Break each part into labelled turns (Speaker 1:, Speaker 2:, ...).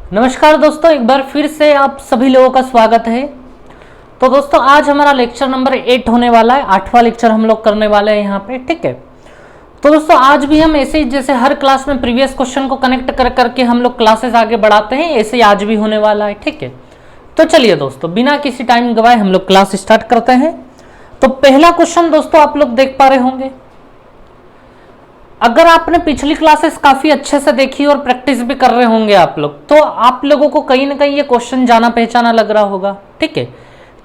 Speaker 1: नमस्कार दोस्तों, एक बार फिर से आप सभी लोगों का स्वागत है। तो दोस्तों आज हमारा लेक्चर नंबर 8 होने वाला है। 8वां लेक्चर हम लोग करने वाले हैं यहाँ पे, ठीक है। तो दोस्तों आज भी हम ऐसे ही जैसे हर क्लास में प्रीवियस क्वेश्चन को कनेक्ट कर करके हम लोग क्लासेस आगे बढ़ाते हैं, ऐसे ही आज भी होने वाला है, ठीक है। तो चलिए दोस्तों बिना किसी टाइम गवाए हम लोग क्लास स्टार्ट करते हैं। तो पहला क्वेश्चन दोस्तों आप लोग देख पा रहे होंगे। अगर आपने पिछली क्लासेस काफी अच्छे से देखी और प्रैक्टिस भी कर रहे होंगे आप लोग, तो आप लोगों को कहीं ना कहीं ये क्वेश्चन जाना पहचाना लग रहा होगा, ठीक है।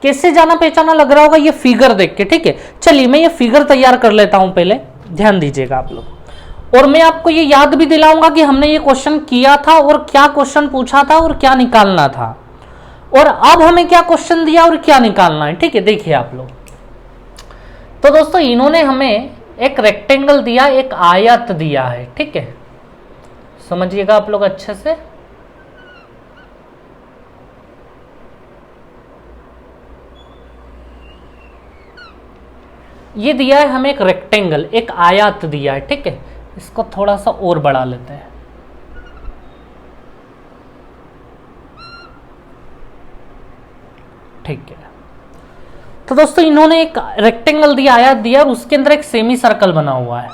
Speaker 1: कैसे जाना पहचाना लग रहा होगा? ये फिगर देख के, ठीक है। चलिए मैं ये फिगर तैयार कर लेता हूं, पहले ध्यान दीजिएगा आप लोग। और मैं आपको ये याद भी दिलाऊंगा कि हमने ये क्वेश्चन किया था और क्या क्वेश्चन पूछा था और क्या निकालना था, और अब हमें क्या क्वेश्चन दिया और क्या निकालना है, ठीक है। देखिए आप लोग, तो दोस्तों इन्होंने हमें एक रेक्टेंगल दिया, एक आयत दिया है, ठीक है। समझिएगा आप लोग अच्छे से। ये दिया है हमें एक रेक्टेंगल, एक आयत दिया है, ठीक है। इसको थोड़ा सा और बढ़ा लेते हैं। ठीक है। तो दोस्तों इन्होंने एक रेक्टेंगल दिया, आयत दिया, और उसके अंदर एक सेमी सर्कल बना हुआ है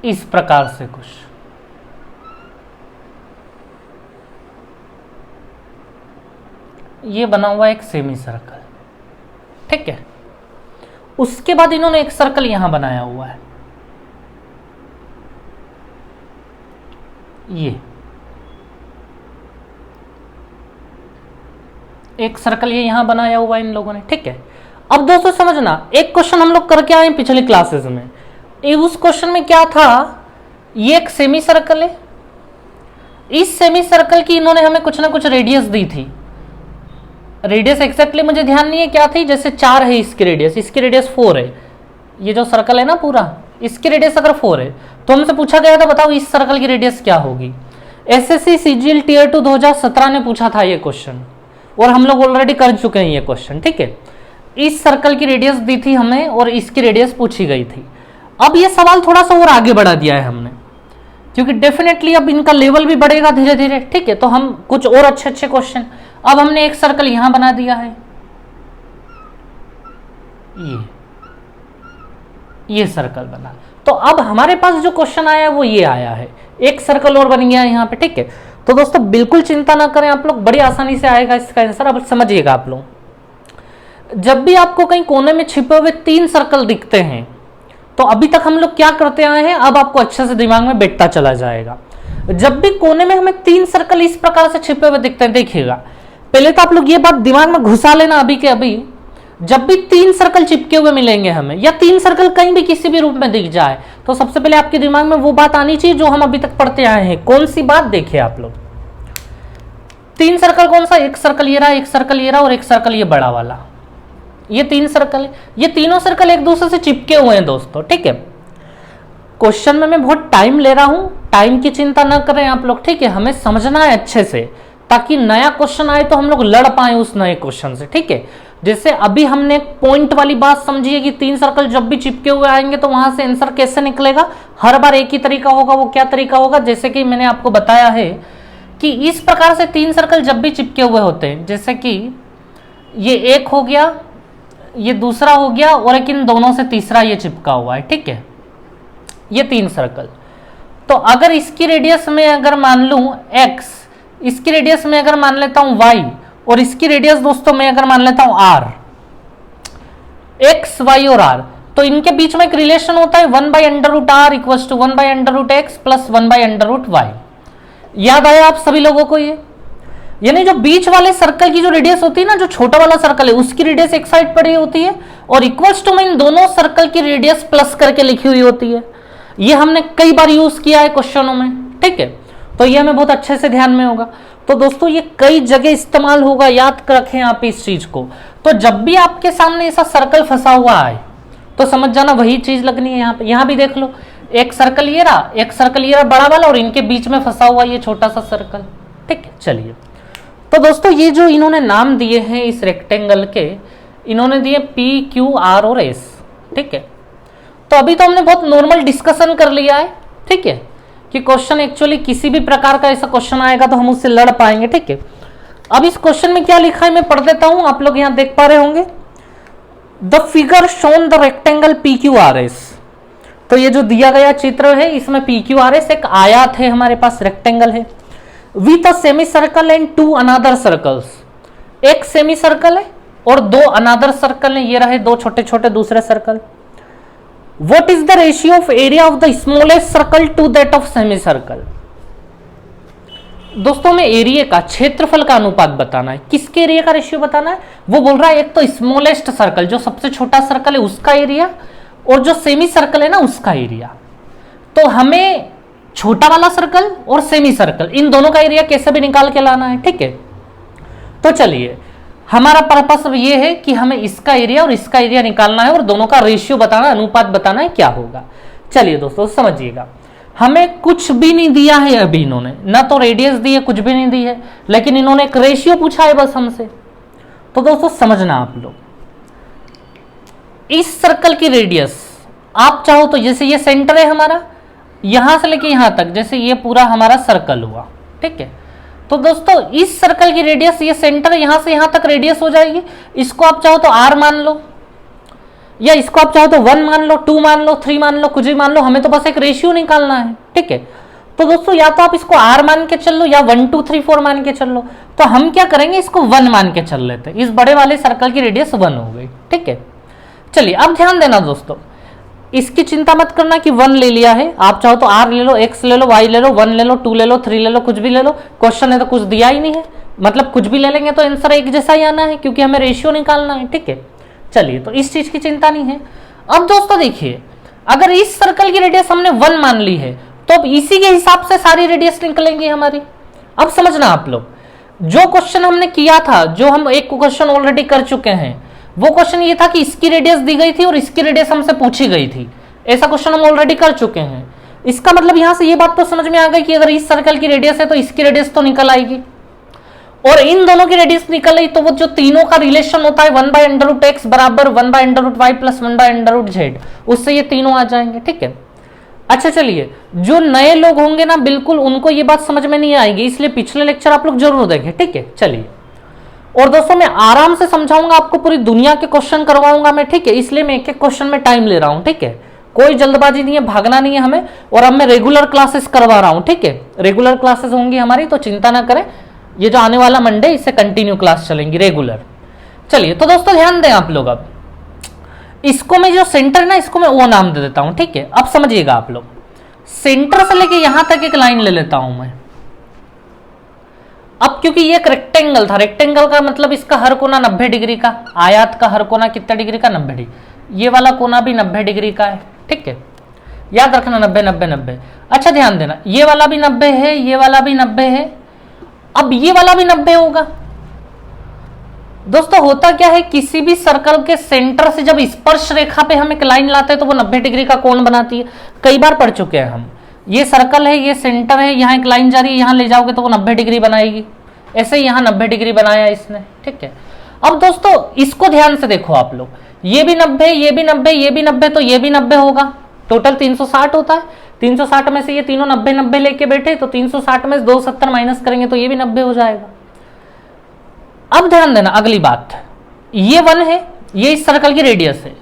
Speaker 1: इस प्रकार से कुछ। ये बना हुआ एक सेमी सर्कल, ठीक है। उसके बाद इन्होंने एक सर्कल यहां बनाया हुआ है, ये एक सर्कल ये यहां बनाया हुआ है इन लोगों ने, ठीक है। अब दोस्तों समझना, एक क्वेश्चन हम लोग करके आए पिछली क्लासेस में। उस क्वेश्चन में क्या था? ये एक सेमी सर्कल है, इस सेमी सर्कल की इन्होंने हमें कुछ ना कुछ रेडियस दी थी। रेडियस एक्जैक्टली मुझे ध्यान नहीं है क्या थी, जैसे 4 है इसकी रेडियस, इसकी रेडियस 4 है। ये जो सर्कल है ना पूरा, इसकी रेडियस अगर 4 है तो हमसे पूछा गया था बताओ इस सर्कल की रेडियस क्या होगी। एसएससी सीजीएल टियर 2 2017 ने पूछा था ये क्वेश्चन, और हम लोग ऑलरेडी कर चुके हैं ये क्वेश्चन, ठीक है। इस सर्कल की रेडियस दी थी हमें और इसकी रेडियस पूछी गई थी। अब ये सवाल थोड़ा सा और आगे बढ़ा दिया है हमने, क्योंकि डेफिनेटली अब इनका लेवल भी बढ़ेगा धीरे धीरे, ठीक है। तो हम कुछ और अच्छे अच्छे क्वेश्चन, अब हमने एक सर्कल यहां बना दिया है, ये सर्कल बना। तो अब हमारे पास जो क्वेश्चन आया है वो ये आया है, एक सर्कल और बन गया यहां पे, ठीक है। तो दोस्तों बिल्कुल चिंता ना करें आप लोग, बड़ी आसानी से आएगा इसका आंसर। अब समझिएगा आप लोग, जब भी आपको कहीं कोने में छिपे हुए 3 सर्कल दिखते हैं, तो अभी तक हम लोग क्या करते आए हैं, अब आपको अच्छे से दिमाग में बैठता चला जाएगा। जब भी कोने में हमें 3 सर्कल इस प्रकार से छिपे हुए दिखते हैं, देखिएगा पहले तो आप लोग ये बात दिमाग में घुसा लेना अभी के अभी, जब भी 3 सर्कल चिपके हुए मिलेंगे हमें, या 3 सर्कल कहीं भी किसी भी रूप में दिख जाए, तो सबसे पहले आपके दिमाग में वो बात आनी चाहिए जो हम अभी तक पढ़ते आए हैं। कौन सी बात? देखिए आप लोग, 3 सर्कल कौन सा? एक सर्कल ये रहा, एक सर्कल ये रहा, और एक सर्कल ये बड़ा वाला, ये 3 सर्कल है। ये तीनों सर्कल एक दूसरे से चिपके हुए हैं दोस्तों, ठीक है। क्वेश्चन में मैं बहुत टाइम ले रहा हूं, टाइम की चिंता ना करें आप लोग, ठीक है। हमें समझना है अच्छे से, ताकि नया क्वेश्चन आए तो हम लोग लड़ पाए उस नए क्वेश्चन से, ठीक है। जैसे अभी हमने पॉइंट वाली बात समझी है कि 3 सर्कल जब भी चिपके हुए आएंगे तो वहां से आंसर कैसे निकलेगा, हर बार एक ही तरीका होगा। वो क्या तरीका होगा? जैसे कि मैंने आपको बताया है कि इस प्रकार से 3 सर्कल जब भी चिपके हुए होते हैं, जैसे कि ये एक हो गया, ये दूसरा हो गया, और एक इन दोनों से तीसरा ये चिपका हुआ है, ठीक है। ये 3 सर्कल, तो अगर इसकी रेडियस में अगर मान लूं x, इसकी रेडियस में अगर मान लेता हूं y, और इसकी रेडियस दोस्तों मैं अगर मान लेता हूं r, x, y और r, तो इनके बीच में एक रिलेशन होता है 1/√r equals to 1/√x plus 1/√y। याद आया आप सभी लोगों को ये? यानी जो बीच वाले सर्कल की जो रेडियस होती है ना, जो छोटा वाला सर्कल है उसकी रेडियस एक साइड पर ही होती है, और इक्वल्स टू में इन दोनों सर्कल की रेडियस प्लस करके लिखी हुई होती है। ये हमने कई बार यूज किया है क्वेश्चनों में, ठीक है। तो ये हमें बहुत अच्छे से ध्यान में होगा। तो दोस्तों ये कई जगह इस्तेमाल होगा, याद रखें आप इस चीज को। तो जब भी आपके सामने ऐसा सर्कल फंसा हुआ है तो समझ जाना वही चीज लगनी है यहाँ पे। यहाँ भी देख लो, एक सर्कल ये रहा, एक सर्कल ये रहा बड़ा वाला, और इनके बीच में फंसा हुआ ये छोटा सा सर्कल, ठीक है। चलिए, तो दोस्तों ये जो इन्होंने नाम दिए हैं इस रेक्टेंगल के, इन्होंने दिए P, Q, R और S, ठीक है। तो अभी तो हमने बहुत नॉर्मल डिस्कशन कर लिया है, ठीक है, कि क्वेश्चन एक्चुअली किसी भी प्रकार का ऐसा क्वेश्चन आएगा तो हम उससे लड़ पाएंगे, ठीक है। अब इस क्वेश्चन में क्या लिखा है मैं पढ़ देता हूं, आप लोग यहां देख पा रहे होंगे, the figure shown the rectangle PQRS। तो ये जो दिया गया चित्र है इसमें PQRS एक आयत है, हमारे पास रेक्टेंगल है, with a semi circle and 2 another circles. एक सेमी सर्कल है और 2 अनदर सर्कल है, ये रहे 2 छोटे छोटे दूसरे circle. What is the ratio of area of the smallest circle to that of semi circle. दोस्तों में एरिया का, क्षेत्रफल का अनुपात बताना है। किसके एरिया का रेशियो बताना है? वो बोल रहा है एक तो स्मॉलेस्ट सर्कल, जो सबसे छोटा सर्कल है उसका एरिया, और जो सेमी सर्कल है ना उसका एरिया। तो हमें छोटा वाला सर्कल और सेमी सर्कल इन दोनों का एरिया कैसे भी निकाल के लाना है, ठीक है। तो चलिए, हमारा पर्पस अब ये है कि हमें इसका एरिया और इसका एरिया निकालना है और दोनों का रेशियो बताना, अनुपात बताना है क्या होगा। चलिए दोस्तों समझिएगा, हमें कुछ भी नहीं दिया है अभी, इन्होंने ना तो रेडियस दी है, कुछ भी नहीं दी है, लेकिन इन्होंने एक रेशियो पूछा है बस हमसे। तो दोस्तों समझना आप लोग, इस सर्कल की रेडियस आप चाहो तो, जैसे ये सेंटर है हमारा, यहां से लेके यहां तक, जैसे ये पूरा हमारा सर्कल हुआ, ठीक है। तो दोस्तों इस सर्कल की रेडियस, ये सेंटर यहां से यहां तक रेडियस हो जाएगी। इसको आप चाहो तो r मान लो, या इसको आप चाहो तो 1 मान लो, 2 मान लो, 3 मान लो, कुछ भी मान लो, हमें तो बस एक रेशियो निकालना है, ठीक है। तो दोस्तों या तो आप इसको r मान के चल लो या 1 2 3 4 मान के चल लो। तो हम क्या करेंगे, इसको 1 मान के चल लेते हैं। इस बड़े वाले सर्कल की रेडियस 1 हो गई, ठीक है। चलिए अब ध्यान देना दोस्तों, इसकी चिंता मत करना कि 1 ले लिया है, आप चाहो तो r ले लो, x ले लो, y ले लो, 1 ले लो, 2 ले लो, 3 ले लो, कुछ भी ले लो। क्वेश्चन है तो कुछ दिया ही नहीं है, मतलब कुछ भी ले लेंगे तो आंसर एक जैसा ही आना है, क्योंकि हमें रेशियो निकालना है, ठीक है। चलिए, तो इस चीज की चिंता नहीं है। अब दोस्तों देखिए, अगर इस सर्कल की रेडियस हमने 1 मान ली है, तो अब इसी के हिसाब से सारी रेडियस निकलेंगी हमारी। अब समझना आप लोग, जो क्वेश्चन हमने किया था, जो हम एक क्वेश्चन ऑलरेडी कर चुके हैं, वो क्वेश्चन ये था कि इसकी रेडियस दी गई थी और इसकी रेडियस हमसे पूछी गई थी। ऐसा क्वेश्चन हम ऑलरेडी कर चुके हैं। इसका मतलब यहां से ये बात तो समझ में आ गई कि अगर इस सर्कल की रेडियस है तो इसकी रेडियस तो निकल आएगी, और इन दोनों की रेडियस निकल आई तो वो जो तीनों का रिलेशन होता है 1/√x बराबर 1/√y प्लस 1/√z, उससे ये तीनों आ जाएंगे, ठीक है। अच्छा चलिए, जो नए लोग होंगे ना, बिल्कुल उनको ये बात समझ में नहीं आएगी, इसलिए पिछले लेक्चर आप लोग जरूर देखें, ठीक है। चलिए, और दोस्तों मैं आराम से समझाऊंगा आपको, पूरी दुनिया के क्वेश्चन करवाऊंगा मैं, ठीक है। इसलिए मैं एक एक क्वेश्चन में टाइम ले रहा हूं, ठीक है। कोई जल्दबाजी नहीं है, भागना नहीं है हमें। और अब मैं रेगुलर क्लासेस करवा रहा हूं, ठीक है। रेगुलर क्लासेस होंगी हमारी, तो चिंता ना करें। ये जो आने वाला मंडे, इससे कंटिन्यू क्लास चलेंगी रेगुलर। चलिए, तो दोस्तों ध्यान दें आप लोग, अब इसको मैं जो सेंटर ना, इसको मैं ओ नाम दे देता हूं, ठीक है। अब समझिएगा आप लोग, सेंटर से लेके यहां तक एक लाइन ले लेता हूं मैं। अब क्योंकि ये एक रेक्टेंगल था, रेक्टेंगल का मतलब इसका हर कोना 90 डिग्री का, आयत का हर कोना कितना डिग्री का, 90 डिग्री। ये वाला कोना भी 90 डिग्री का है, ठीक है। याद रखना 90 90 90। अच्छा ध्यान देना, ये वाला भी 90 है, ये वाला भी 90 है, अब ये वाला भी 90 होगा। दोस्तों होता क्या है, किसी भी सर्कल के सेंटर से जब स्पर्श रेखा पे हम एक लाइन लाते हैं तो वो 90 डिग्री का कोण बनाती है। कई बार पढ़ चुके हैं हम। ये सर्कल है, ये सेंटर है, यहाँ एक लाइन जा रही है, यहाँ ले जाओगे तो वो 90 डिग्री बनाएगी। ऐसे ही यहाँ 90 डिग्री बनाया इसने, ठीक है। अब दोस्तों इसको ध्यान से देखो आप लोग, ये भी 90, ये भी 90, ये भी 90, तो ये भी 90 होगा। टोटल 360 होता है। 360 में से ये तीनों 90 90 लेके बैठे, तो 360 में से 270 माइनस करेंगे तो ये भी 90 हो जाएगा। अब ध्यान देना अगली बात, ये 1 है, ये इस सर्कल की रेडियस है,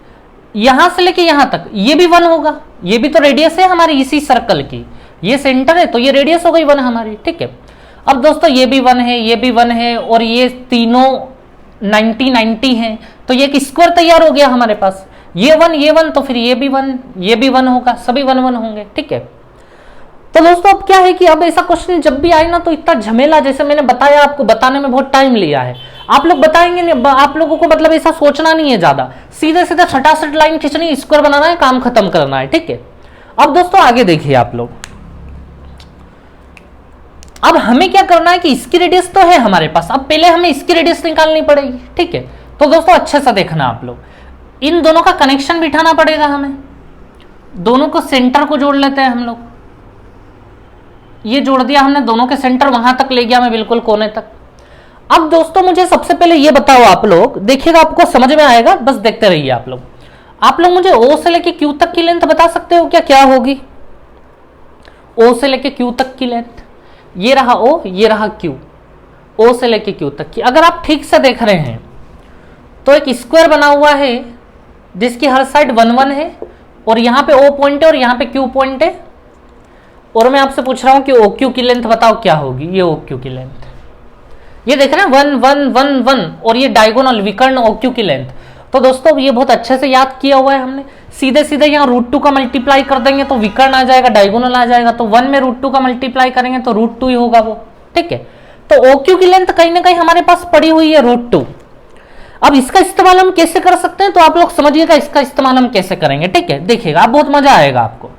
Speaker 1: यहां से लेके यहां तक ये भी 1 होगा। ये भी तो रेडियस है हमारी इसी सर्कल की, ये सेंटर है तो ये रेडियस हो गई 1 हमारी, ठीक है। अब दोस्तों ये भी 1 है, ये भी 1 है, और ये तीनों 90 90 है, तो ये एक स्क्वायर तैयार हो गया हमारे पास। ये 1 तो फिर ये भी 1, ये भी 1 होगा, सभी 1 1 होंगे, ठीक है। तो दोस्तों अब क्या है कि अब ऐसा क्वेश्चन जब भी आए ना, तो इतना झमेला, जैसे मैंने बताया आपको, बताने में बहुत टाइम लिया है। आप लोग बताएंगे नहीं, आप लोगों को मतलब ऐसा सोचना नहीं है ज्यादा, सीधे सीधे छटाछट लाइन खींचनी, स्क्वायर बनाना है, काम खत्म करना है, ठीक है। अब दोस्तों आगे देखिए आप लोग, अब हमें क्या करना है कि इसकी रेडियस तो है हमारे पास, अब पहले हमें इसकी रेडियस निकालनी पड़ेगी, ठीक है। तो दोस्तों अच्छे से देखना आप लोग, इन दोनों का कनेक्शन बिठाना पड़ेगा हमें। दोनों को सेंटर को जोड़ लेते हैं हम लोग। ये जोड़ दिया हमने, दोनों के सेंटर वहां तक ले गया मैं, बिल्कुल कोने तक। अब दोस्तों मुझे सबसे पहले ये बताओ आप लोग, देखिएगा आपको समझ में आएगा, बस देखते रहिए आप लोग। आप लोग मुझे ओ से लेके क्यू तक की लेंथ बता सकते हो क्या, क्या होगी? ओ से लेके क्यू तक की लेंथ, ये रहा ओ, ये रहा क्यू, ओ से लेके क्यू तक की। अगर आप ठीक से देख रहे हैं तो एक स्क्वायर बना हुआ है जिसकी हर साइड 1 1 है, और यहां पे ओ पॉइंट है और यहां पे क्यू पॉइंट है, और मैं आपसे पूछ रहा हूं कि ओ क्यू की लेंथ बताओ क्या होगी। ये ओ क्यू की लेंथ, ये देख रहे हैं 1 1 1 1, और ये डायगोनल विकर्ण ओ क्यू की लेंथ। तो दोस्तों ये बहुत अच्छे से याद किया हुआ है हमने। सीधे सीधे यहाँ √2 का मल्टीप्लाई कर देंगे तो विकर्ण आ जाएगा, डायगोनल आ जाएगा, तो 1 में √2 का मल्टीप्लाई करेंगे तो √2 ही होगा वो, ठीक है। तो OQ की लेंथ कहीं ना कहीं हमारे पास पड़ी हुई है √2। अब इसका इस्तेमाल हम कैसे कर सकते हैं, तो आप लोग समझिएगा इसका इस्तेमाल हम कैसे करेंगे, ठीक है। देखिएगा, आप बहुत मजा आएगा आपको।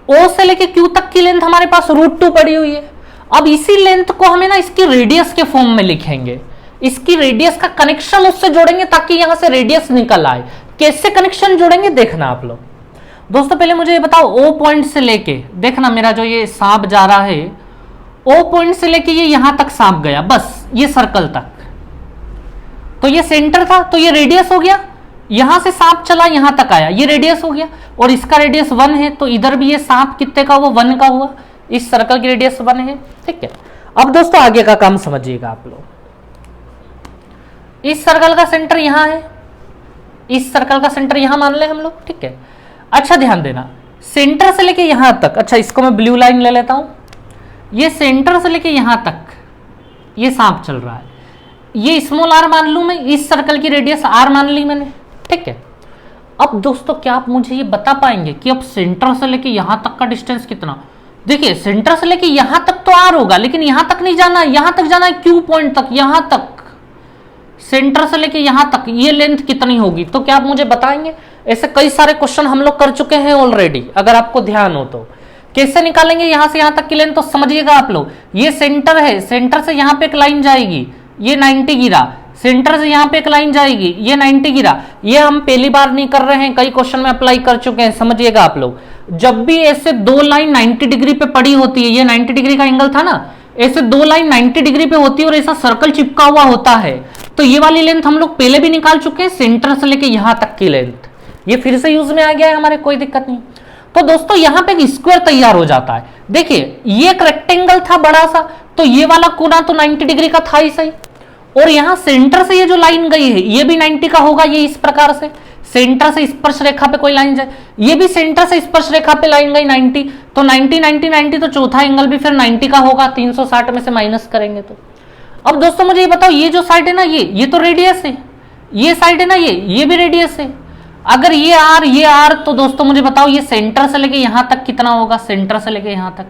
Speaker 1: O से लेके Q तक की लेंथ हमारे पास √2 पड़ी हुई है। अब इसी लेंथ को हमें ना इसकी रेडियस के फॉर्म में लिखेंगे, इसकी रेडियस का कनेक्शन उससे जोड़ेंगे ताकि यहां से रेडियस निकल आए। कैसे कनेक्शन जोड़ेंगे देखना आप लोग। दोस्तों पहले मुझे ये बताओ, ओ पॉइंट से लेके, देखना मेरा जो ये सांप जा रहा है, ओ पॉइंट से लेके ये यहां तक सांप गया, बस ये सर्कल तक, तो ये सेंटर था, तो ये रेडियस हो गया। यहां से सांप चला यहां तक आया, ये रेडियस हो गया, और इसका रेडियस 1 है, तो इधर भी ये सांप कितने का हुआ, 1 का हुआ। इस सर्कल की रेडियस 1 है, ठीक है। अब दोस्तों आगे का काम समझिएगा आप लोग। इस सर्कल का सेंटर यहां है, इस सर्कल का सेंटर यहां मान ले हम लोग, ठीक है। अच्छा ध्यान देना, सेंटर से लेके यहां तक, अच्छा इसको मैं ब्लू लाइन ले लेता हूं, ये सेंटर से लेके यहां तक ये सांप चल रहा है, ये स्मॉल r मान लूं मैं, इस सर्कल की रेडियस r मान ली मैंने, ठीक है। अब दोस्तों क्या आप मुझे ये बता पाएंगे कि अब सेंटर से लेके यहां तक का डिस्टेंस कितना। देखिए सेंटर से लेके यहां तक तो r होगा, लेकिन यहां तक नहीं जाना, यहां तक जाना है Q पॉइंट तक, यहां तक, सेंटर से लेके यहां तक ये लेंथ कितनी होगी। तो क्या आप मुझे बताएंगे। ऐसे कई सारे क्वेश्चन हम लोग कर चुके हैं ऑलरेडी, अगर आपको ध्यान हो तो। कैसे निकालेंगे यहां से यहां तक की लेंथ, तो समझिएगा आप लोग। ये सेंटर है, सेंटर से यहां पे एक लाइन जाएगी, ये 90 गिरा, सेंटर से यहां पे एक लाइन जाएगी, ये 90 गिरा। ये हम पहली बार नहीं कर रहे हैं, कई क्वेश्चन में अप्लाई कर चुके हैं, समझिएगा आप लोग। जब भी ऐसे दो लाइन 90 डिग्री पे पड़ी होती है, ये 90 डिग्री का एंगल था ना, ऐसे दो लाइन 90 डिग्री पे होती है और ऐसा सर्कल चिपका हुआ होता है, तो ये वाली लेंथ हम लोग पहले भी निकाल चुके हैं, सेंटर से लेके यहां तक की लेंथ। ये फिर से यूज में आ गया है हमारे, कोई दिक्कत नहीं। तो दोस्तों यहां पे एक स्क्वायर तैयार हो जाता है। देखिए ये एक रेक्टेंगल था बड़ा सा, तो ये वाला कोना तो 90 डिग्री का था ही सही, और यहां सेंटर से ये जो लाइन गई है ये भी 90 का होगा, ये इस प्रकार से सेंटर से स्पर्श रेखा पे कोई लाइन जाए, ये भी सेंटर से स्पर्श रेखा पे लाइन गई 90, तो 90 90 90, तो चौथा एंगल भी फिर 90 का होगा, 360 में से माइनस करेंगे तो। अब दोस्तों मुझे ये बताओ, ये जो साइड है ना, ये तो रेडियस है, ये साइड है ना, ये भी रेडियस है। अगर ये आर, तो दोस्तों मुझे बताओ ये सेंटर से लेके यहां तक कितना होगा, सेंटर से लेके यहां तक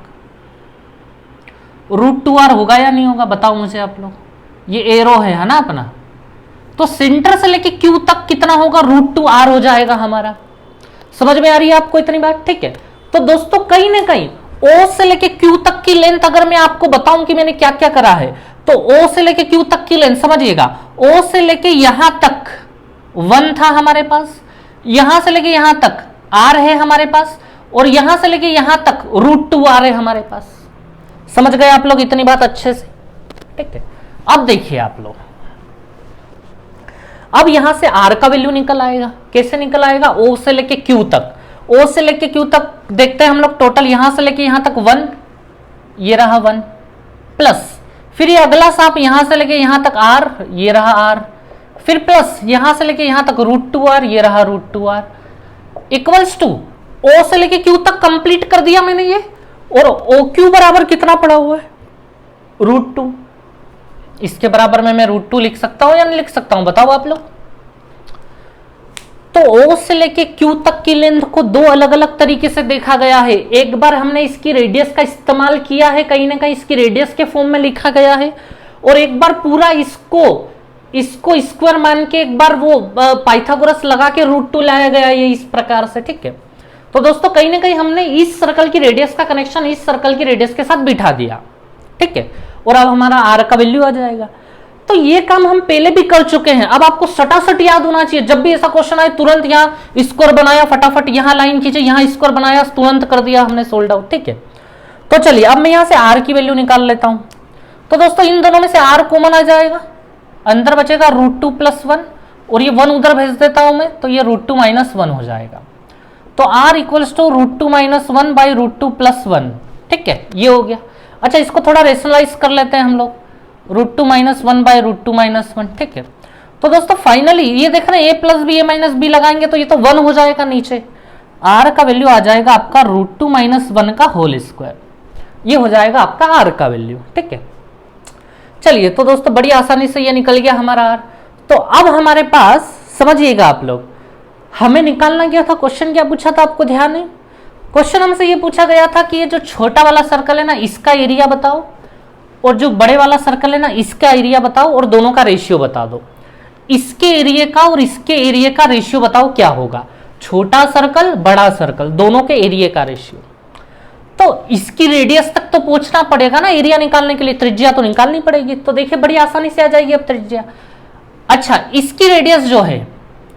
Speaker 1: √2r होगा या नहीं होगा, बताओ मुझे आप लोग। ये एरो है ना अपना, तो सेंटर से लेके क्यू तक कितना होगा, √2r हो जाएगा हमारा। समझ में आ रही है आपको इतनी बात, ठीक है। तो दोस्तों कहीं ना कहीं O से लेके Q तक की लेंथ अगर मैं आपको बताऊं कि मैंने क्या क्या करा है, तो O से लेके Q तक की लेंथ समझिएगा, O से लेके यहां तक 1 था हमारे पास, यहां से लेके यहां तक R है हमारे पास, और यहां से लेके यहां तक √2r है हमारे पास। समझ गए आप लोग इतनी बात अच्छे से, ठीक है। अब देखिए आप लोग, अब यहां से R का वैल्यू निकल आएगा। कैसे निकल आएगा, O से लेके Q तक, O से लेके Q तक देखते हैं हम लोग, टोटल यहां से लेके यहां तक 1, ये रहा 1, प्लस फिर ये अगला सांप यहां से लेके यहां तक R, ये रहा R, फिर प्लस यहां से लेके यहां तक √2r, ये रहा √2r, इक्वल्स टू O से लेके Q तक कंप्लीट कर दिया मैंने ये, और OQ बराबर कितना पड़ा हुआ है, √2। इसके बराबर में मैं √2 लिख सकता हूं या नहीं लिख सकता हूं, बताओ आप लोग। तो O से लेके Q तक की लेंथ को दो अलग अलग तरीके से देखा गया है। एक बार हमने इसकी रेडियस का इस्तेमाल किया है, कहीं ना कहीं इसकी रेडियस के फॉर्म में लिखा गया है, और एक बार पूरा इसको स्क्वायर मान के एक बार वो पाइथागोरस लगा के √2 लाया गया है इस प्रकार से, ठीक है। तो दोस्तों कहीं ना कहीं हमने इस सर्कल की रेडियस का कनेक्शन इस सर्कल की रेडियस के साथ बिठा दिया, ठीक है, और अब हमारा R का वैल्यू आ जाएगा। तो ये काम हम पहले भी कर चुके हैं, अब आपको सटासट याद होना चाहिए। जब भी ऐसा क्वेश्चन आए तुरंत यहाँ स्क्वायर बनाया, फटाफट यहाँ लाइन खींचे, यहाँ स्क्वायर बनाया, तुरंत कर दिया हमने सोल्ड आउट, ठीक है। तो चलिए अब मैं यहाँ से R की वैल्यू निकाल लेता हूं। तो दोस्तों इन दोनों में से R कॉमन आ जाएगा, अंदर बचेगा √2 + 1, और ये 1 उधर भेज देता हूं मैं, तो ये √2 - 1 हो जाएगा। तो R = √2 - 1 / √2 + 1, ठीक है, ये हो गया। अच्छा, इसको थोड़ा रेशनलाइज कर लेते हैं हम लोग, √2 - 1 बाय √2 - 1, ठीक है। तो दोस्तों फाइनली ये देख रहे हैं a plus B A minus B लगाएंगे तो ये तो 1 हो जाएगा, नीचे r का वैल्यू आ जाएगा आपका √2 - 1 का होल स्क्वायर, ये हो जाएगा आपका r का वैल्यू, ठीक है। चलिए, तो दोस्तों बड़ी आसानी से ये निकल गया हमारा r। तो अब हमारे पास समझिएगा आप लोग, हमें निकालना क्या था, क्वेश्चन क्या पूछा था आपको ध्यान है? क्वेश्चन हमसे ये पूछा गया था कि ये जो छोटा वाला सर्कल है ना, इसका एरिया बताओ, और जो बड़े वाला सर्कल है ना, इसका एरिया बताओ, और दोनों का रेशियो बता दो। इसके एरिया का और इसके एरिया का रेशियो बताओ क्या होगा, छोटा सर्कल बड़ा सर्कल दोनों के एरिया का रेशियो। तो इसकी रेडियस तक तो पहुंचना पड़ेगा ना एरिया निकालने के लिए, त्रिज्या तो निकालनी पड़ेगी। तो देखिए बड़ी आसानी से आ जाएगी अब त्रिज्या। अच्छा, इसकी रेडियस जो है,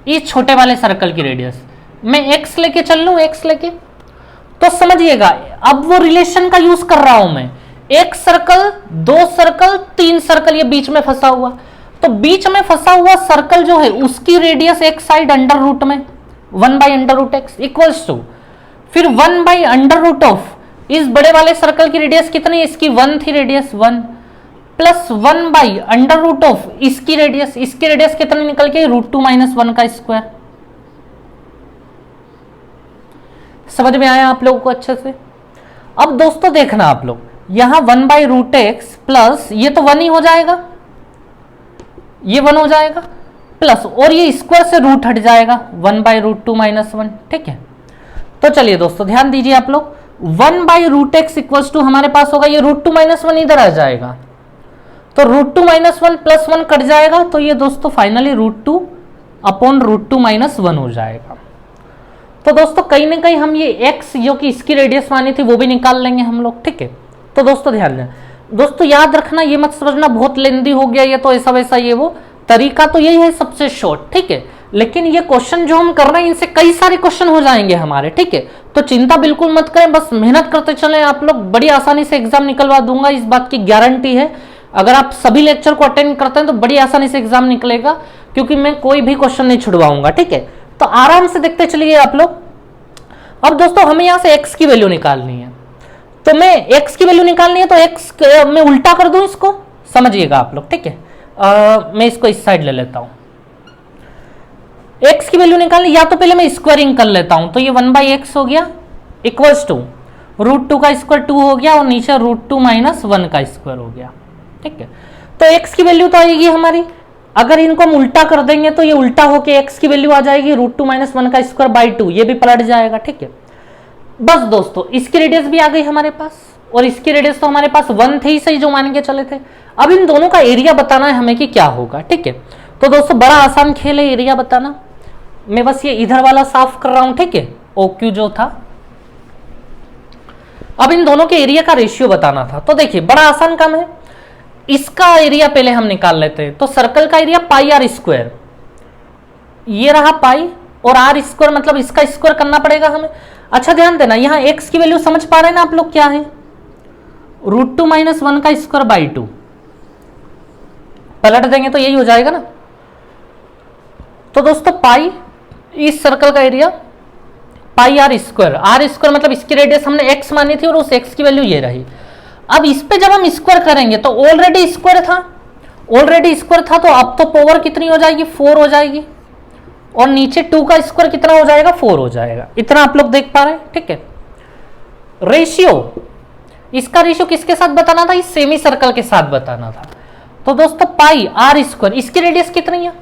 Speaker 1: इस छोटे वाले सर्कल की रेडियस, मैं x लेके चल लूं, x लेके, तो समझिएगा अब वो रिलेशन का यूज कर रहा हूं मैं, एक सर्कल, दो सर्कल, तीन सर्कल, ये बीच में फंसा हुआ। तो बीच में फंसा हुआ सर्कल जो है उसकी रेडियस एक साइड अंडर रूट में 1/√x इक्वल्स टू, फिर 1/√ऑफ इस बड़े वाले सर्कल की रेडियस कितनी, इसकी 1 थी रेडियस 1, प्लस 1/√ऑफ इसकी रेडियस कितनी निकल के √2 - 1 का स्क्वायर। समझ में आया आप लोगों को अच्छे से? अब दोस्तों देखना आप लोग, यहां 1/√x प्लस ये तो 1 ही हो जाएगा, ये 1 हो जाएगा, प्लस और ये स्क्वायर से रूट हट जाएगा 1/√2 - 1, ठीक है। तो चलिए दोस्तों ध्यान दीजिए आप लोग, 1/√x इक्वल्स टू हमारे पास होगा, ये √2 - 1 इधर आ जाएगा, तो √2 - 1 प्लस 1 कट जाएगा, तो ये दोस्तों फाइनली √2 अपॉन √2 - 1 हो जाएगा। तो दोस्तों कहीं ना कहीं हम ये x जो कि इसकी रेडियस मानी थी वो भी निकाल लेंगे हम लोग, ठीक है। तो दोस्तों ध्यान दें, दोस्तों याद रखना, ये मत समझना बहुत लेंदी हो गया ये तो ऐसा वैसा, ये वो तरीका तो यही है सबसे शॉर्ट, ठीक है। लेकिन ये क्वेश्चन जो हम कर रहे हैं इनसे कई सारे क्वेश्चन हो जाएंगे हमारे, ठीक है। तो चिंता बिल्कुल मत करें, बस मेहनत करते चलें आप लोग, बड़ी आसानी से एग्जाम निकलवा दूंगा, इस बात की गारंटी है। अगर आप सभी लेक्चर को अटेंड करते हैं तो बड़ी आसानी से एग्जाम निकलेगा, क्योंकि मैं कोई भी क्वेश्चन नहीं छुड़वाऊंगा, ठीक है। तो आराम से देखते चलिए आप लोग। अब दोस्तों हमें यहां से x की वैल्यू निकालनी है, तो मैं x की वैल्यू निकालनी है तो x मैं उल्टा कर दूं इसको, समझिएगा आप लोग, ठीक है। मैं इसको इस साइड ले लेता हूं, x की वैल्यू निकालनी, या तो पहले मैं स्क्वायरिंग कर लेता हूं, तो ये 1/x हो गया इक्वल्स टू √2 का स्क्वायर 2 हो गया, और नीचे √2 - 1 का स्क्वायर हो गया, ठीक है। तो x की वैल्यू तो आएगी हमारी, अगर इनको हम उल्टा कर देंगे तो ये उल्टा होके x की वैल्यू आ जाएगी √2 - 1 का स्क्वायर बाई 2, ये भी पलट जाएगा, ठीक है। बस दोस्तों इसकी रेडियस भी आ गई हमारे पास, और इसकी रेडियस तो हमारे पास 1 थे ही सही जो मान के चले थे। अब इन दोनों का एरिया बताना है हमें कि क्या होगा, ठीक है। तो दोस्तों बड़ा आसान खेल है एरिया बताना, मैं बस ये इधर वाला साफ कर रहा हूं, ठीक है, OQ जो था। अब इन दोनों के एरिया का रेशियो बताना था, तो देखिए बड़ा आसान काम है, इसका एरिया पहले हम निकाल लेते हैं। तो सर्कल का एरिया πr², ये रहा पाई, और r² मतलब इसका स्क्वायर करना पड़ेगा हमें। अच्छा ध्यान देना, यहां x की वैल्यू समझ पा रहे हैं ना आप लोग क्या है, √2 - 1 का स्क्वायर बाई 2, पलट देंगे तो यही हो जाएगा ना। तो दोस्तों पाई, इस सर्कल का एरिया πr², मतलब इसकी रेडियस हमने x मानी थी और उस x की वैल्यू ये रही। अब इस पे जब हम स्क्वायर करेंगे तो ऑलरेडी स्क्वायर था, तो अब तो पावर कितनी हो जाएगी, 4 हो जाएगी, और नीचे 2 का स्क्वायर कितना हो जाएगा, 4 हो जाएगा। इतना आप लोग देख पा रहे हैं, ठीक है। रेशियो, इसका रेशियो किसके साथ बताना था, इस सेमी सर्कल के साथ बताना था। तो दोस्तों πr², इसकी रेडियस कितनी है,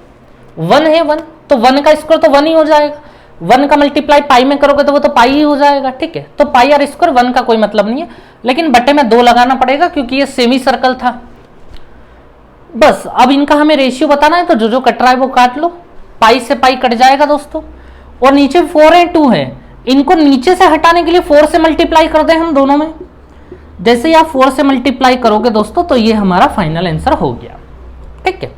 Speaker 1: 1 है, 1, तो 1 का स्क्वायर तो 1 ही हो जाएगा, 1 का मल्टीप्लाई पाई में करोगे तो वो तो पाई ही हो जाएगा, ठीक है। तो πr², 1 का कोई मतलब नहीं है, लेकिन बटे में 2 लगाना पड़ेगा क्योंकि ये सेमी सर्कल था। बस अब इनका हमें रेशियो बताना है, तो जो जो कट रहा है वो काट लो, पाई से पाई कट जाएगा दोस्तों, और नीचे 4 है 2 है, इनको नीचे से हटाने के लिए 4 से मल्टीप्लाई कर दें हम दोनों में। जैसे ही आप 4 से मल्टीप्लाई करोगे दोस्तों तो ये हमारा फाइनल आंसर हो गया, ठीक है।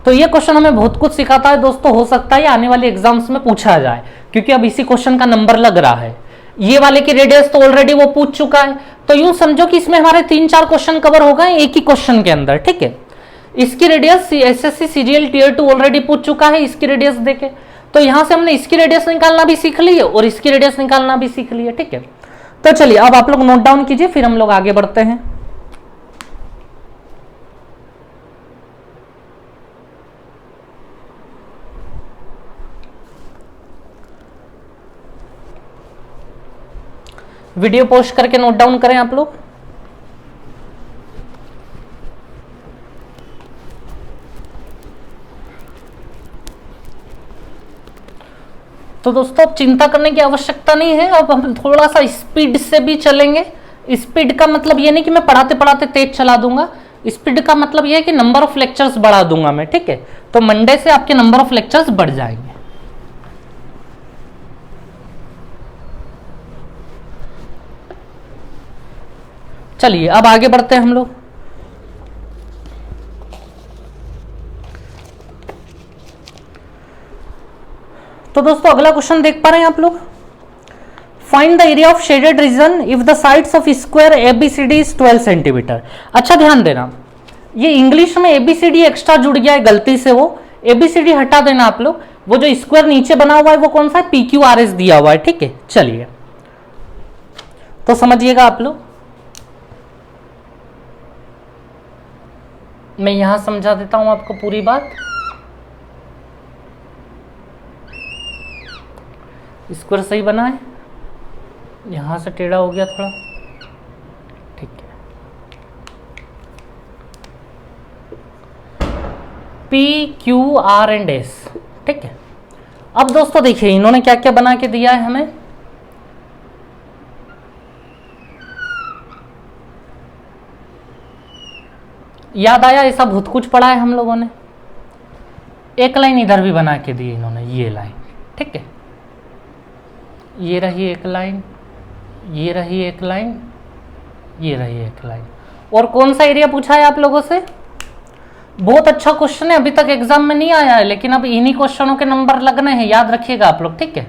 Speaker 1: तो ये क्वेश्चन हमें बहुत कुछ सिखाता है दोस्तों, हो सकता है आने वाले एग्जाम्स में पूछा जाए, क्योंकि अब इसी क्वेश्चन का नंबर लग रहा है। ये वाले की रेडियस तो ऑलरेडी वो पूछ चुका है, तो यूं समझो कि इसमें हमारे 3-4 क्वेश्चन कवर हो गए एक ही क्वेश्चन के अंदर, ठीक है। इसकी radius SSC CGL Tier 2 already पूछ चुका है इसकी रेडियस देके, तो यहां से हमने इसकी रेडियस निकालना भी सीख ली है और इसकी रेडियस निकालना भी सीख ली है, ठीक है। तो चलिए अब आप लोग नोट डाउन कीजिए, फिर हम लोग आगे बढ़ते हैं। वीडियो पोस्ट करके नोट डाउन करें आप लोग। तो दोस्तों अब चिंता करने की आवश्यकता नहीं है, अब हम थोड़ा सा स्पीड से भी चलेंगे। स्पीड का मतलब ये नहीं कि मैं पढ़ाते पढ़ाते तेज चला दूंगा, स्पीड का मतलब ये है कि नंबर ऑफ लेक्चर्स बढ़ा दूंगा मैं, ठीक है। तो मंडे से आपके नंबर ऑफ लेक्चर्स बढ़ जाएंगे। चलिए अब आगे बढ़ते हैं हम लोग। तो दोस्तों अगला क्वेश्चन देख पा रहे हैं आप लोग। Find the area of shaded region if the sides of square ABCD is 12 centimetre. अच्छा ध्यान देना, ये इंग्लिश में एबीसीडी एक्स्ट्रा जुड़ गया है गलती से, वो एबीसीडी हटा देना आप लोग। वो जो स्क्वायर नीचे बना हुआ है वो कौन सा है, PQRS दिया हुआ है, ठीक है। चलिए तो समझिएगा आप लोग, मैं यहां समझा देता हूं आपको पूरी बात। स्क्वायर सही बना है, यहां से टेढ़ा हो गया थोड़ा, ठीक है। PQRS, ठीक है। अब दोस्तों देखिए इन्होंने क्या क्या बना के दिया है हमें। याद आया, ऐसा बहुत कुछ पढ़ा है हम लोगों ने। एक लाइन इधर भी बना के दी इन्होंने, ये लाइन, ठीक है। ये रही एक लाइन, ये रही एक लाइन, ये रही एक लाइन। और कौन सा एरिया पूछा है आप लोगों से? बहुत अच्छा क्वेश्चन है, अभी तक एग्जाम में नहीं आया है, लेकिन अब इन्हीं क्वेश्चनों के नंबर लगने हैं, याद रखिएगा आप लोग, ठीक है।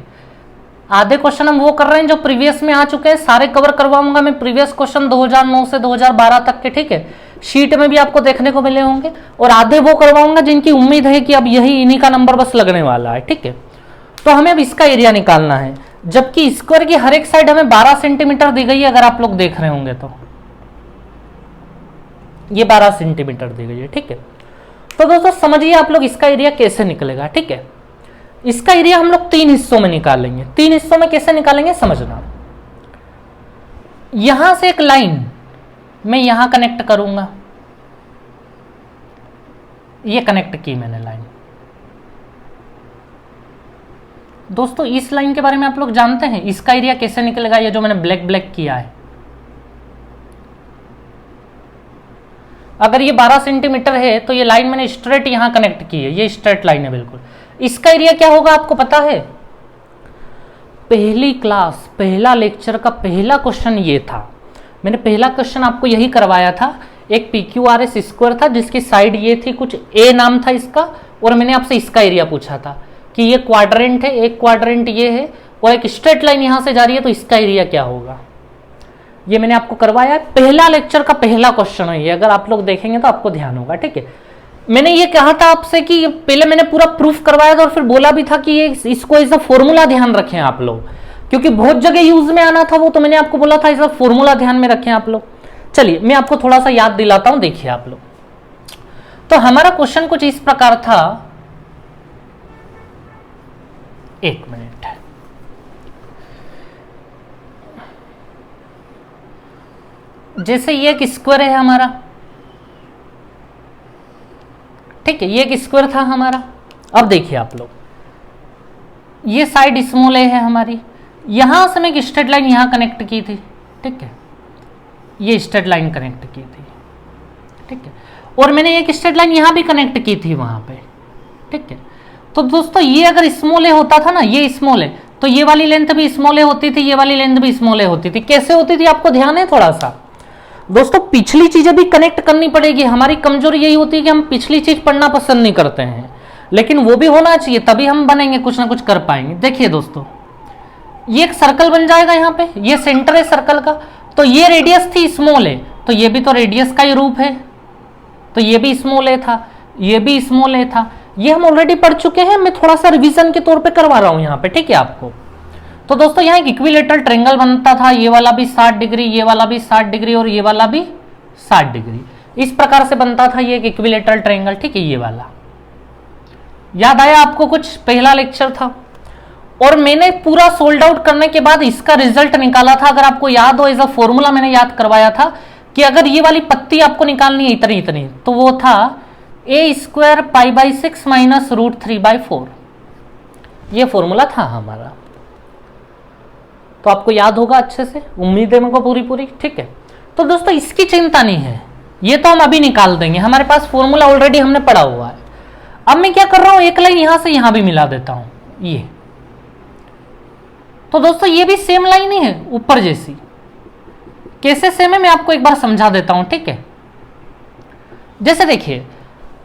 Speaker 1: आधे क्वेश्चन हम वो कर रहे हैं जो प्रीवियस में आ चुके हैं, सारे कवर करवाऊंगा मैं प्रीवियस क्वेश्चन 2009 से 2012 तक के, ठीक है। शीट में भी आपको देखने को मिले होंगे, और आधे वो करवाऊंगा जिनकी उम्मीद है कि अब यही इन्हीं का नंबर बस लगने वाला है, ठीक है। तो हमें अब इसका एरिया निकालना है, जबकि स्क्वायर की हर एक साइड हमें 12 सेंटीमीटर दी गई है। अगर आप लोग देख रहे होंगे तो ये 12 सेंटीमीटर दी गई है, ठीक है। तो दोस्तों समझिए आप लोग इसका एरिया कैसे निकलेगा, ठीक है। इसका एरिया हम लोग 3 हिस्सों में निकालेंगे। 3 हिस्सों में कैसे निकालेंगे समझना। यहां से एक लाइन मैं यहां कनेक्ट करूंगा, ये कनेक्ट की मैंने लाइन। दोस्तों इस लाइन के बारे में आप लोग जानते हैं, इसका एरिया कैसे निकलेगा, ये जो मैंने ब्लैक ब्लैक किया है। अगर ये 12 सेंटीमीटर है तो ये लाइन मैंने स्ट्रेट यहां कनेक्ट की है, ये स्ट्रेट लाइन है बिल्कुल। इसका एरिया क्या होगा आपको पता है? पहली क्लास, पहला लेक्चर का पहला क्वेश्चन ये था। मैंने पहला क्वेश्चन आपको यही करवाया था। एक PQRS स्क्वायर था जिसकी साइड ये थी, कुछ A नाम था इसका, और मैंने आपसे इसका एरिया पूछा था कि ये क्वाड्रेंट है, एक क्वाड्रेंट ये है और एक स्ट्रेट लाइन यहां से जा रही है, तो इसका एरिया क्या होगा। ये मैंने आपको करवाया, पहला लेक्चर का पहला क्वेश्चन है ये। अगर आप लोग देखेंगे तो आपको ध्यान होगा, ठीक है। मैंने ये कहा था आपसे कि पहले मैंने पूरा प्रूफ करवाया था और फिर बोला भी था कि ये इसको एज अ फॉर्मूला ध्यान रखें आप लोग, क्योंकि बहुत जगह यूज में आना था वो, तो मैंने आपको बोला था इसका फॉर्मूला ध्यान में रखें आप लोग। चलिए मैं आपको थोड़ा सा याद दिलाता हूं, देखिए आप लोग। तो हमारा क्वेश्चन कुछ इस प्रकार था, एक मिनट, जैसे ये एक स्क्वायर है हमारा, ठीक है, ये एक स्क्वायर था हमारा। अब देखिए आप लोग, ये साइड स्मॉल ए है हमारी, यहां से मैं एक स्ट्रेट लाइन यहां कनेक्ट की थी, ठीक है, ये स्ट्रेट लाइन कनेक्ट की थी, ठीक है, और मैंने एक स्ट्रेट लाइन यहां भी कनेक्ट की थी वहां पे, ठीक है। तो दोस्तों ये अगर स्मॉल ए होता था ना, ये स्मॉल है, तो ये वाली लेंथ भी स्मॉल ए होती थी, ये वाली लेंथ भी स्मॉल ए होती थी। कैसे होती थी आपको ध्यान है थोड़ा सा? दोस्तों पिछली चीजें भी कनेक्ट करनी पड़ेगी। हमारी कमजोरी यही होती है कि हम पिछली चीज पढ़ना पसंद नहीं करते हैं, लेकिन वो भी होना चाहिए, तभी हम बनेंगे, कुछ ना कुछ कर पाएंगे। देखिए दोस्तों, ये एक सर्कल बन जाएगा यहाँ पे, ये सेंटर है सर्कल का, तो ये रेडियस थी स्मॉल ए, तो ये भी तो रेडियस का ही रूप है, तो ये भी स्मॉल ए था, ये भी स्मॉल ए था। ये हम ऑलरेडी पढ़ चुके हैं, मैं थोड़ा सा रिवीजन के तौर पे करवा रहा हूं यहाँ पे, ठीक है आपको। तो दोस्तों यहाँ एक इक्विलेटरल ट्रायंगल बनता था, ये वाला भी 60 डिग्री, ये वाला भी 60 डिग्री और ये वाला भी 60 डिग्री, इस प्रकार से बनता था ये एक इक्विलेटरल ट्रायंगल, ठीक है। ये वाला याद आया आपको कुछ, पहला लेक्चर था। और मैंने पूरा सोल्ड आउट करने के बाद इसका रिजल्ट निकाला था, अगर आपको याद हो, एज अ फॉर्मूला मैंने याद करवाया था कि अगर ये वाली पत्ती आपको निकालनी है इतनी इतनी, तो वो था a² π/6 माइनस √3/4, ये फॉर्मूला था हमारा। तो आपको याद होगा अच्छे से, उम्मीद है मेरे को पूरी, ठीक है। तो दोस्तों इसकी चिंता नहीं है, ये तो हम अभी निकाल देंगे, हमारे पास फॉर्मूला ऑलरेडी हमने पढ़ा हुआ है। अब मैं क्या कर रहा हूं, एक लाइन यहां से यहां भी मिला देता हूं, ये। तो दोस्तों ये भी सेम लाइन ही है ऊपर जैसी, कैसे सेम है मैं आपको एक बार समझा देता हूं, ठीक है। जैसे देखिए,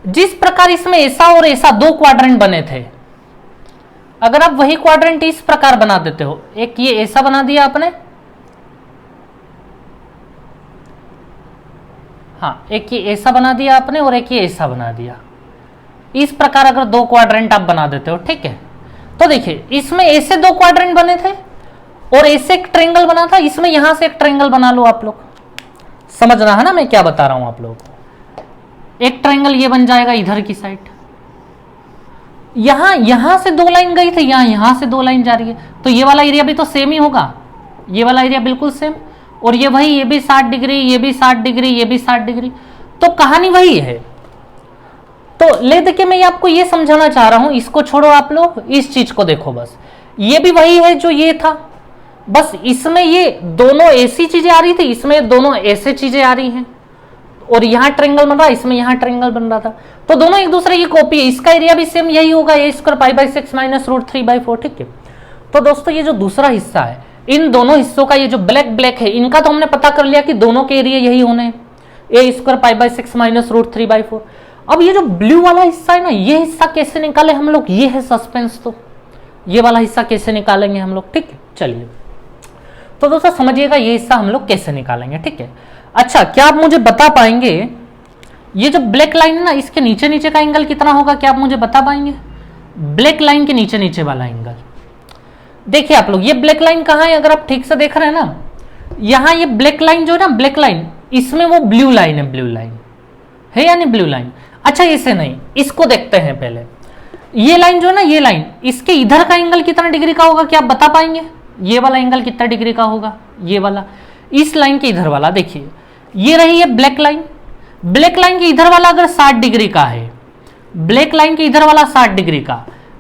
Speaker 1: जिस प्रकार इसमें ऐसा और ऐसा दो क्वाड्रेंट बने थे, अगर आप वही क्वाड्रेंट इस प्रकार बना देते हो, एक ये ऐसा बना दिया आपने, हाँ एक ये ऐसा बना दिया आपने और एक ये ऐसा बना दिया, इस प्रकार अगर दो क्वाड्रेंट आप बना देते हो, ठीक है। तो देखिए इसमें ऐसे दो क्वाड्रेंट बने थे और ऐसे एक ट्रायंगल बना था, इसमें यहां से एक ट्रायंगल बना लो आप लोग, समझना है ना मैं क्या बता रहा हूं आप लोगों को। एक ट्रायंगल ये बन जाएगा इधर की साइड, यहां से दो लाइन गई थी, यहां से दो लाइन जा रही है, तो ये वाला एरिया भी तो सेम ही होगा, ये वाला एरिया बिल्कुल सेम, और ये वही, ये भी 60 डिग्री, ये भी 60 डिग्री, ये भी 60 डिग्री, तो कहानी वही है। तो ले देखिए मैं आपको ये समझाना चाह रहा हूं, इसको छोड़ो आप लोग, इस चीज को देखो बस, ये भी वही है जो ये था, बस इसमें ये दोनों ऐसी चीजें आ रही थी, इसमें दोनों ऐसे चीजें आ रही हैं, और यहां ट्रायंगल बन रहा, इसमें यहां ट्रायंगल बन रहा था, तो दोनों एक दूसरे की कॉपी है, इसका एरिया भी सेम यही होगा, a² π/6 माइनस √3/4, ठीक है। तो दोस्तों ये जो दूसरा हिस्सा है, इन दोनों हिस्सों का ये जो ब्लैक है, इनका तो हमने पता कर लिया कि दोनों के एरिया यही होने हैं, a² π/6 माइनस √3/4। अब ये जो ब्लू वाला हिस्सा है ना, ये हिस्सा कैसे निकाले हम लोग, ये है सस्पेंस। तो ये वाला हिस्सा कैसे निकालेंगे हम लोग, ठीक है। चलिए तो दोस्तों समझिएगा ये हिस्सा हम लोग कैसे निकालेंगे, ठीक है। अच्छा, क्या आप मुझे बता पाएंगे ये जो ब्लैक लाइन है ना, इसके नीचे नीचे का एंगल कितना होगा, क्या आप मुझे बता पाएंगे? ब्लैक लाइन के नीचे नीचे वाला एंगल, देखिए आप लोग, ये ब्लैक लाइन कहाँ है, अगर आप ठीक से देख रहे हैं ना, यहाँ ये ब्लैक लाइन जो है ना, ब्लैक लाइन, इसमें वो ब्लू लाइन है, ब्लू लाइन है या नहीं, ब्लू लाइन। अच्छा इसे नहीं, इसको देखते हैं पहले, ये लाइन जो है ना, ये लाइन, इसके इधर का एंगल कितना डिग्री का होगा, क्या आप बता पाएंगे? ये वाला एंगल कितना डिग्री का होगा, ये वाला, इस लाइन के इधर वाला, देखिए ये रही है ब्लैक लाइन, ब्लैक लाइन के इधर वाला अगर 60 डिग्री का है, ब्लैक लाइन के इधर वाला 60 डिग्री का,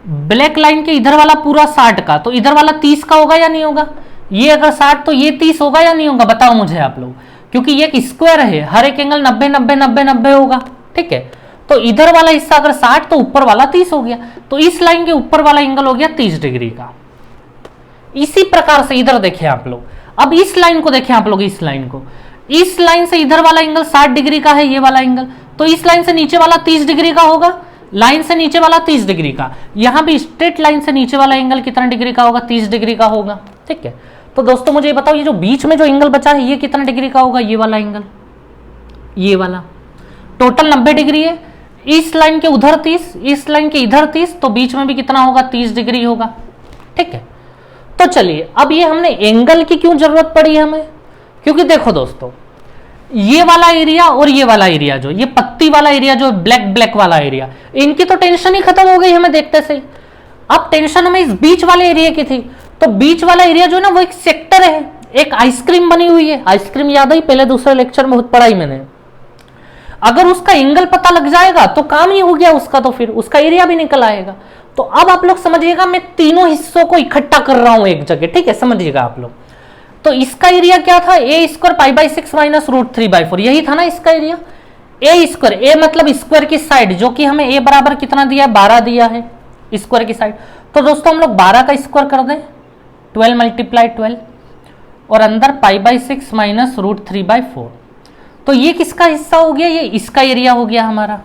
Speaker 1: ब्लैक लाइन के इधर वाला पूरा 60 का, तो इधर वाला 30 का होगा या नहीं होगा? ये अगर 60 तो ये 30 होगा या नहीं होगा, बताओ मुझे आप लोग, क्योंकि ये एक स्क्वायर है, हर एक एंगल 90 90 90 90 होगा, ठीक है। तो इधर वाला हिस्सा अगर 60 तो ऊपर वाला 30 हो गया, तो इस लाइन के ऊपर वाला एंगल हो गया 30 डिग्री का। इसी प्रकार से इधर देखें आप लोग, अब इस लाइन को देखें आप लोग, इस लाइन को, इस लाइन से इधर वाला एंगल 60 डिग्री का है, ये वाला एंगल, तो इस लाइन से नीचे वाला 30 डिग्री का होगा, लाइन से नीचे वाला 30 डिग्री का, यहां भी स्ट्रेट लाइन से नीचे वाला एंगल कितना डिग्री का होगा, 30 डिग्री का होगा, ठीक है। तो दोस्तों मुझे बताओ, ये जो बीच में जो एंगल बचा है, ये कितना डिग्री का होगा, ये वाला एंगल, ये वाला, टोटल 90 डिग्री है, इस लाइन के उधर 30, इस लाइन के इधर 30, तो बीच में भी कितना होगा, 30 डिग्री होगा, ठीक है। तो चलिए, अब ये हमने एंगल की क्यों जरूरत पड़ी हमें, क्योंकि देखो दोस्तों, ये वाला एरिया और ये वाला एरिया, जो ये पत्ती वाला एरिया, जो ब्लैक ब्लैक वाला एरिया, इनकी तो टेंशन ही खत्म हो गई हमें देखते से। अब टेंशन हमें इस बीच वाले एरिया की थी, तो बीच वाला एरिया जो है ना, वो एक सेक्टर है, एक आइसक्रीम बनी हुई है, आइसक्रीम याद आई, पहले दूसरे लेक्चर में बहुत पढ़ाई मैंने। अगर उसका एंगल पता लग जाएगा तो काम ही हो गया उसका, तो फिर उसका एरिया भी निकल आएगा। तो अब आप लोग समझिएगा, मैं तीनों हिस्सों को इकट्ठा कर रहा हूं एक जगह, ठीक है, समझिएगा आप लोग। तो इसका एरिया क्या था, a² π/6 माइनस √3/4, यही था ना इसका एरिया, a², ए मतलब स्क्वायर की साइड, जो कि हमें a बराबर कितना दिया है, 12 दिया है स्क्वायर की साइड। तो दोस्तों हम लोग 12 का स्क्वायर कर दें, 12 × 12, और अंदर π/6 माइनस √3/4, तो ये किसका हिस्सा हो गया, ये इसका एरिया हो गया हमारा,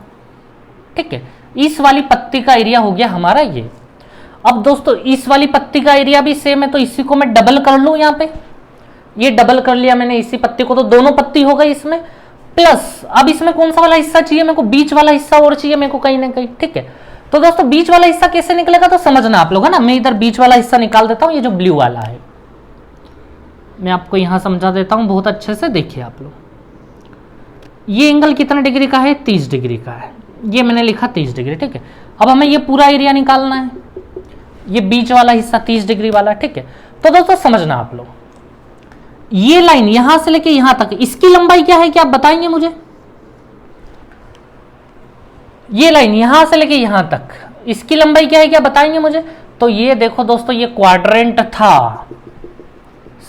Speaker 1: ठीक है, इस वाली पत्ती का एरिया हो गया हमारा ये। अब दोस्तों इस वाली पत्ती का एरिया भी सेम है, तो इसी को मैं डबल कर लूं, यहाँ पे ये डबल कर लिया मैंने इसी पत्ती को, तो दोनों पत्ती हो गई इसमें, प्लस अब इसमें कौन सा वाला हिस्सा चाहिए मेरे को, बीच वाला हिस्सा और चाहिए मेरे को कहीं ना कहीं, ठीक है। तो दोस्तों बीच वाला हिस्सा कैसे निकलेगा तो समझना आप लोग, है ना। मैं इधर बीच वाला हिस्सा निकाल देता हूं, ये जो ब्लू वाला है मैं आपको यहां समझा देता हूं बहुत अच्छे से। देखिए आप लोग, ये एंगल कितने डिग्री का है, 30 डिग्री का है, ये मैंने लिखा 30 डिग्री, ठीक है। अब हमें ये पूरा एरिया निकालना है, ये बीच वाला हिस्सा 30 डिग्री वाला, ठीक है। तो दोस्तों समझना आप लोग, ये लाइन यहां से लेके यहां तक, इसकी लंबाई क्या है, क्या आप बताएंगे मुझे? ये लाइन यहां से लेके यहां तक, इसकी लंबाई क्या है, क्या बताएंगे मुझे? तो ये देखो दोस्तों, ये क्वाड्रेंट था,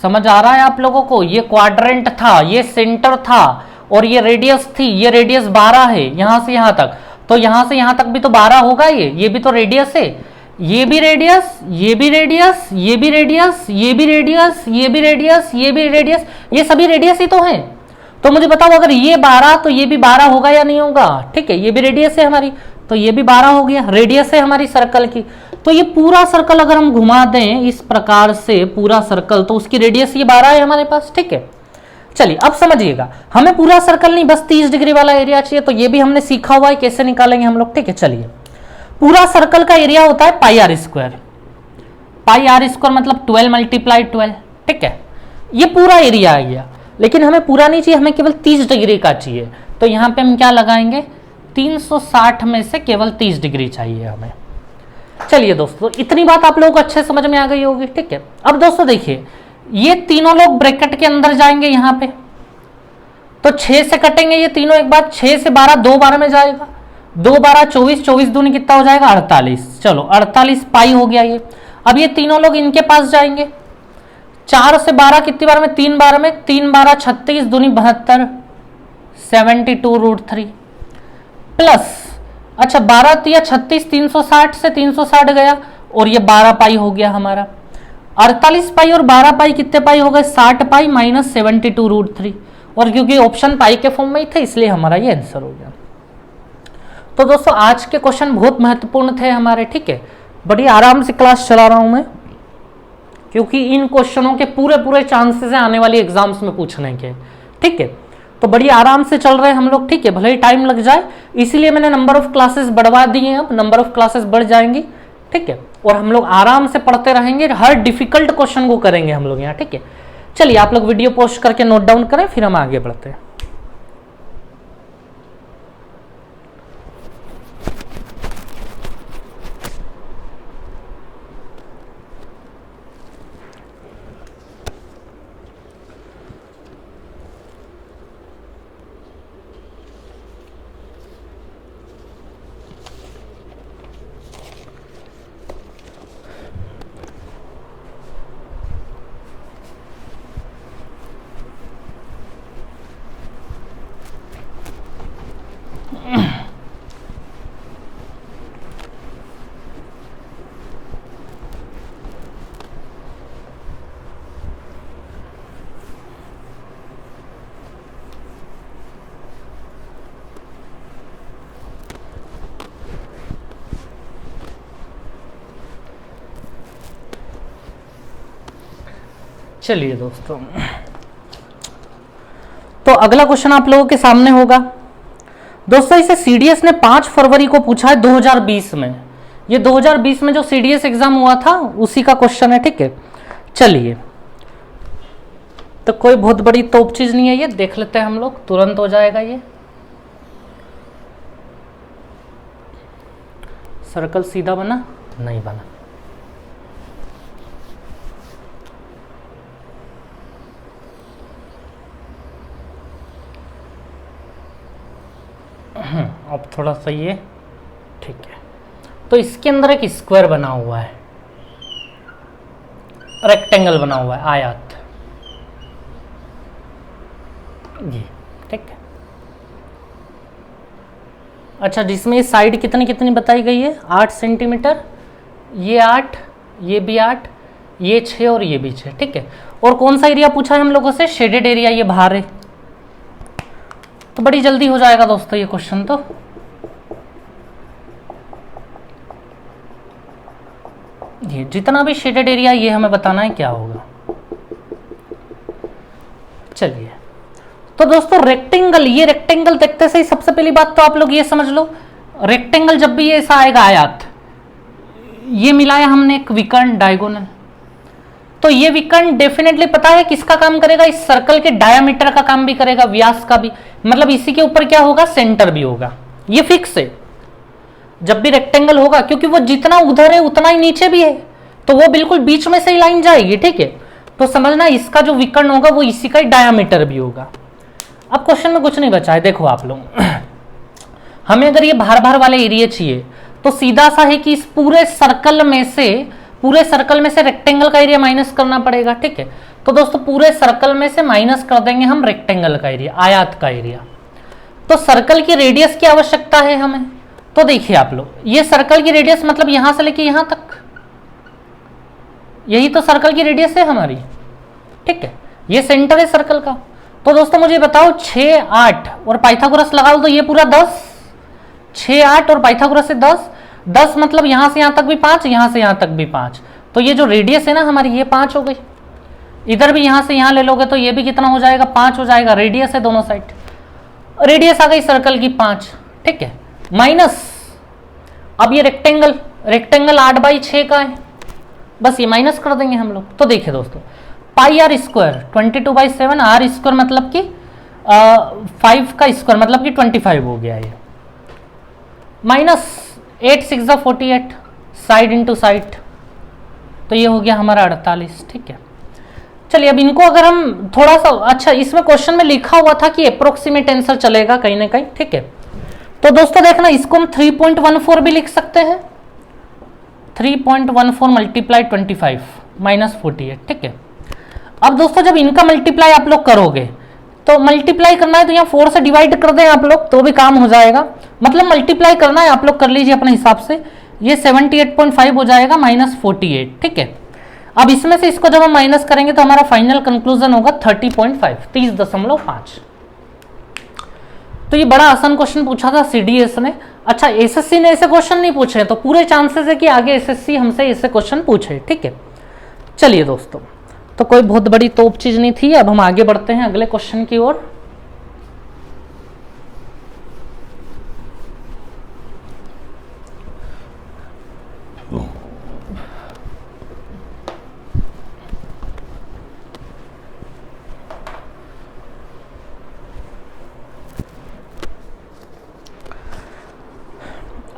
Speaker 1: समझ आ रहा है आप लोगों को? ये क्वाड्रेंट था, ये सेंटर था, और ये रेडियस थी, ये रेडियस 12 है यहां से यहां तक। तो यहां से यहां तक भी तो 12 होगा, ये भी तो रेडियस है, ये भी रेडियस, ये भी रेडियस, ये भी रेडियस, ये भी रेडियस, ये भी रेडियस, ये भी रेडियस, ये सभी रेडियस ही तो हैं। तो मुझे बताओ, अगर ये 12 तो ये भी 12 होगा या नहीं होगा? ठीक है, ये भी रेडियस है हमारी, तो ये भी 12 हो गया, रेडियस है हमारी सर्कल की। तो ये पूरा सर्कल अगर हम घुमा दें इस प्रकार से पूरा सर्कल, तो उसकी रेडियस ये 12 है हमारे पास, ठीक है। चलिए अब समझिएगा, हमें पूरा सर्कल नहीं, बस 30 डिग्री वाला एरिया चाहिए। तो ये भी हमने सीखा हुआ है कैसे निकालेंगे हम लोग, ठीक है। चलिए, पूरा सर्कल का एरिया होता है pi R square, pi R square मतलब 12 मल्टीप्लाई 12, ठीक है। ये पूरा एरिया आ गया, लेकिन हमें पूरा नहीं चाहिए, हमें केवल 30 डिग्री का चाहिए। तो यहां पे हम क्या लगाएंगे, 360 में से केवल 30 डिग्री चाहिए हमें। चलिए दोस्तों, इतनी बात आप लोगों को अच्छे समझ में आ गई होगी, ठीक है। अब दोस्तों देखिए, ये तीनों लोग ब्रैकेट के अंदर जाएंगे यहां पे, तो 6 से कटेंगे ये तीनों एक बार, 6 से 12 2 12 में जाएगा, 2 12 24, 24 दूनी कितना हो जाएगा 48। चलो 48 पाई हो गया ये। अब ये तीनों लोग इनके पास जाएंगे, 4 से 12 कितनी बार में, 3 बार में, 3 12 36 दूनी 72, 72√3 प्लस, अच्छा 12 तिया 36, 360 से 360 गया, और ये 12 पाई हो गया हमारा। 48 पाई और 12 पाई कितने पाई हो गए, 60 पाई माइनस 72√3, और क्योंकि ऑप्शन पाई के फॉर्म में ही थे इसलिए हमारा ये आंसर हो गया। तो दोस्तों आज के क्वेश्चन बहुत महत्वपूर्ण थे हमारे, ठीक है। बड़ी आराम से क्लास चला रहा हूं मैं, क्योंकि इन क्वेश्चनों के पूरे चांसेस हैं आने वाली एग्जाम्स में पूछने के, ठीक है। तो बड़ी आराम से चल रहे हैं हम लोग, ठीक है, भले ही टाइम लग जाए, इसीलिए मैंने नंबर ऑफ क्लासेस बढ़वा दिए हैं। अब नंबर ऑफ क्लासेस बढ़ जाएंगी, ठीक है, और हम लोग आराम से पढ़ते रहेंगे, हर डिफिकल्ट क्वेश्चन को करेंगे हम लोग यहाँ, ठीक है। चलिए आप लोग वीडियो पोस्ट करके नोट डाउन करें, फिर हम आगे बढ़ते हैं। चलिए दोस्तों, तो अगला क्वेश्चन आप लोगों के सामने होगा। दोस्तों इसे सीडीएस ने 5 फरवरी को पूछा है 2020 में। ये 2020 में जो सीडीएस एग्जाम हुआ था उसी का क्वेश्चन है, ठीक है। चलिए, तो कोई बहुत बड़ी तोप चीज नहीं है, ये देख लेते हैं हम लोग, तुरंत हो जाएगा ये। सर्कल सीधा बना, नहीं बना। अब थोड़ा सा ये ठीक है। तो इसके अंदर एक स्क्वायर बना हुआ है, रेक्टेंगल बना हुआ है, आयत, ये ठीक है। अच्छा, जिसमें साइड कितनी कितनी बताई गई है, 8 सेंटीमीटर, ये 8, ये भी 8, ये 6 और ये भी 6, ठीक है। और कौन सा एरिया पूछा है हम लोगों से, शेडेड एरिया, ये बाहर है। तो बड़ी जल्दी हो जाएगा दोस्तों ये क्वेश्चन। तो ये जितना भी शेडेड एरिया ये हमें बताना है क्या होगा। चलिए, तो दोस्तों रेक्टेंगल, ये रेक्टेंगल देखते से ही सबसे पहली बात तो आप लोग ये समझ लो, रेक्टेंगल जब भी ऐसा आएगा आयत, ये मिलाया हमने एक विकर्ण डायगोनल, तो ये विकर्ण डेफिनेटली पता है किसका काम करेगा, इस सर्कल के डायामीटर का काम भी करेगा, व्यास का भी, मतलब इसी के ऊपर क्या होगा, सेंटर भी होगा, ये फिक्स है जब भी रेक्टेंगल होगा, क्योंकि वो जितना उधर है उतना ही नीचे भी है, तो वो बिल्कुल बीच में से ही लाइन जाएगी, ठीक है। तो समझना इसका जो विकर्ण होगा वो इसी का ही डायामीटर भी होगा। अब क्वेश्चन में कुछ नहीं बचा है, देखो आप लोग हमें अगर ये बाहर बाहर वाले एरिया चाहिए तो सीधा सा है कि इस पूरे सर्कल में से रेक्टेंगल का एरिया माइनस करना पड़ेगा, ठीक है। तो दोस्तों पूरे सर्कल में से माइनस कर देंगे हम रेक्टेंगल का एरिया, आयत का एरिया। तो सर्कल की रेडियस की आवश्यकता है हमें, तो देखिए आप लोग, ये सर्कल की रेडियस मतलब यहां से लेके यहां तक, यही तो सर्कल की रेडियस है हमारी, ठीक है, ये सेंटर है सर्कल का। तो दोस्तों मुझे बताओ 6, 8 और पाइथागोरस लगा लो तो ये पूरा 10, 6, 8 और पाइथागोरस से 10, 10 मतलब यहां से यहां तक भी 5, यहां से यहां तक भी 5, तो ये जो रेडियस है ना हमारी ये 5 हो गई। इधर भी यहां से यहां ले लोगे तो ये भी कितना हो जाएगा, 5 हो जाएगा, रेडियस है दोनों साइड, रेडियस आ गई सर्कल की 5, ठीक है, माइनस अब ये रेक्टेंगल 8/6 का है, बस ये माइनस कर देंगे हम लोग। तो देखिए दोस्तों पाई आर स्क्वायर 22/7, आर स्क्वायर मतलब कि 5 का स्क्वायर मतलब कि 25 हो गया ये, माइनस 8 6 48, साइड इंटू साइड, तो ये हो गया हमारा 48, ठीक है। चलिए अब इनको अगर हम थोड़ा सा, अच्छा इसमें क्वेश्चन में लिखा हुआ था कि अप्रोक्सीमेट आंसर चलेगा कहीं ना कहीं, ठीक है। तो दोस्तों देखना इसको हम 3.14 भी लिख सकते हैं, 3.14 मल्टीप्लाई 25 माइनस 48, ठीक है। अब दोस्तों जब इनका मल्टीप्लाई आप लोग करोगे तो मल्टीप्लाई करना है तो यहाँ 4 से डिवाइड कर दें आप लोग तो भी काम हो जाएगा, मतलब मल्टीप्लाई करना है आप लोग कर लीजिए अपने हिसाब से, ये 78.5 हो जाएगा माइनस 48, ठीक है। अब इसमें से इसको जब हम माइनस करेंगे तो हमारा फाइनल कंक्लूजन होगा 30.5, 30.5। तो ये बड़ा आसान क्वेश्चन पूछा था सीडीएस ने। अच्छा एसएससी ने ऐसे क्वेश्चन नहीं पूछे तो पूरे चांसेस है कि आगे एसएससी हमसे ऐसे क्वेश्चन पूछे, ठीक है। चलिए दोस्तों तो कोई बहुत बड़ी तोप चीज नहीं थी, अब हम आगे बढ़ते हैं अगले क्वेश्चन की ओर।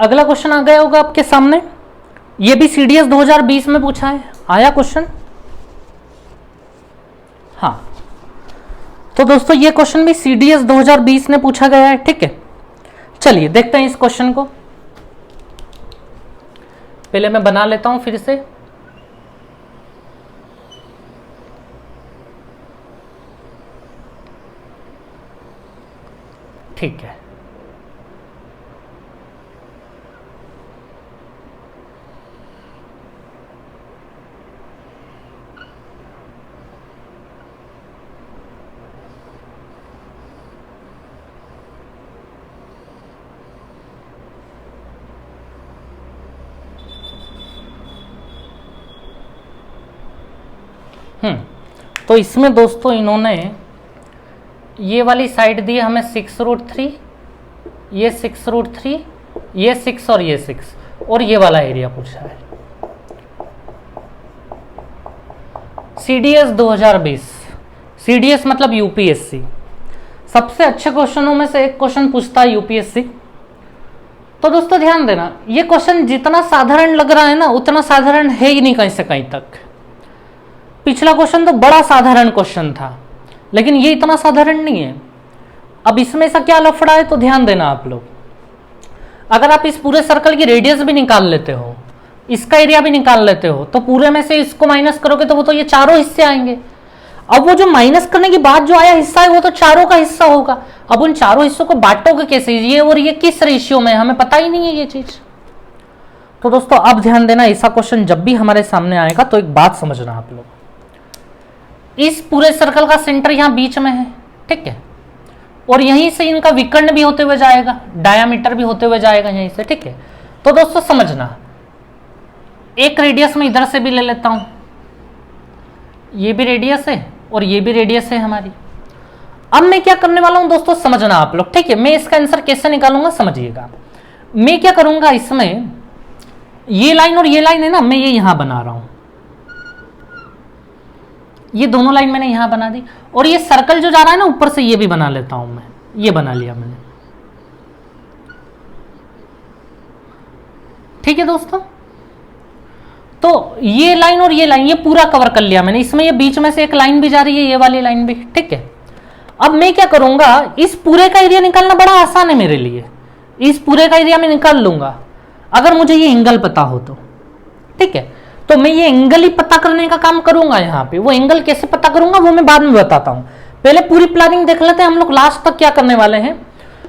Speaker 1: अगला क्वेश्चन आ गया होगा आपके सामने, ये भी सीडीएस 2020 में पूछा है, आया क्वेश्चन, हाँ। तो दोस्तों ये क्वेश्चन भी सीडीएस 2020 ने पूछा गया है, ठीक है। चलिए देखते हैं इस क्वेश्चन को, पहले मैं बना लेता हूं फिर से। ठीक है, तो इसमें दोस्तों इन्होंने ये वाली साइड दी हमें 6√3, ये 6√3, ये 6 और ये 6 और ये वाला एरिया पूछा है। सीडीएस 2020, सीडीएस मतलब यूपीएससी, सबसे अच्छे क्वेश्चनों में से एक क्वेश्चन पूछता है यूपीएससी। तो दोस्तों ध्यान देना, ये क्वेश्चन जितना साधारण लग रहा है ना उतना साधारण है ही नहीं कहीं से कहीं तक। पिछला क्वेश्चन तो बड़ा साधारण क्वेश्चन था लेकिन ये इतना साधारण नहीं है। अब इसमें ऐसा क्या लफड़ा है तो ध्यान देना आप लोग, अगर आप इस पूरे सर्कल की रेडियस भी निकाल लेते हो, इसका एरिया भी निकाल लेते हो, तो पूरे में से इसको माइनस करोगे तो वो तो ये चारों हिस्से आएंगे। अब वो जो माइनस करने के बाद जो आया हिस्सा है वो तो चारों का हिस्सा होगा। अब उन चारों हिस्सों को बांटोगे कैसे, ये और ये किस रेशियो में, हमें पता ही नहीं है ये चीज। तो दोस्तों अब ध्यान देना, ऐसा क्वेश्चन जब भी हमारे सामने आएगा तो एक बात समझना आप लोग, इस पूरे सर्कल का सेंटर यहां बीच में है, ठीक है, और यहीं से इनका विकर्ण भी होते हुए जाएगा, डायामीटर भी होते हुए जाएगा यहीं से, ठीक है। तो दोस्तों समझना, एक रेडियस में इधर से भी ले लेता हूं, ये भी रेडियस है और ये भी रेडियस है हमारी। अब मैं क्या करने वाला हूं दोस्तों, समझना आप लोग, ठीक है। मैं इसका आंसर कैसे निकालूंगा समझिएगा। मैं क्या करूंगा इसमें, ये लाइन और ये लाइन है ना, मैं ये यहां बना रहा हूं, ये दोनों लाइन मैंने यहां बना दी, और ये सर्कल जो जा रहा है ना ऊपर से ये भी बना लेता हूं मैं, ये बना लिया मैंने। ठीक है दोस्तों, तो ये लाइन और ये लाइन ये पूरा कवर कर लिया मैंने, इसमें ये बीच में से एक लाइन भी जा रही है, ये वाली लाइन भी। ठीक है, अब मैं क्या करूंगा, इस पूरे का एरिया निकालना बड़ा आसान है मेरे लिए, इस पूरे का एरिया मैं निकाल लूंगा अगर मुझे ये एंगल पता हो तो। ठीक है, तो मैं ये एंगल ही पता करने का काम करूंगा यहाँ पे। वो एंगल कैसे पता करूंगा वो मैं बाद में बताता हूं, पहले पूरी प्लानिंग देख लेते हैं हम लोग लास्ट तक क्या करने वाले हैं।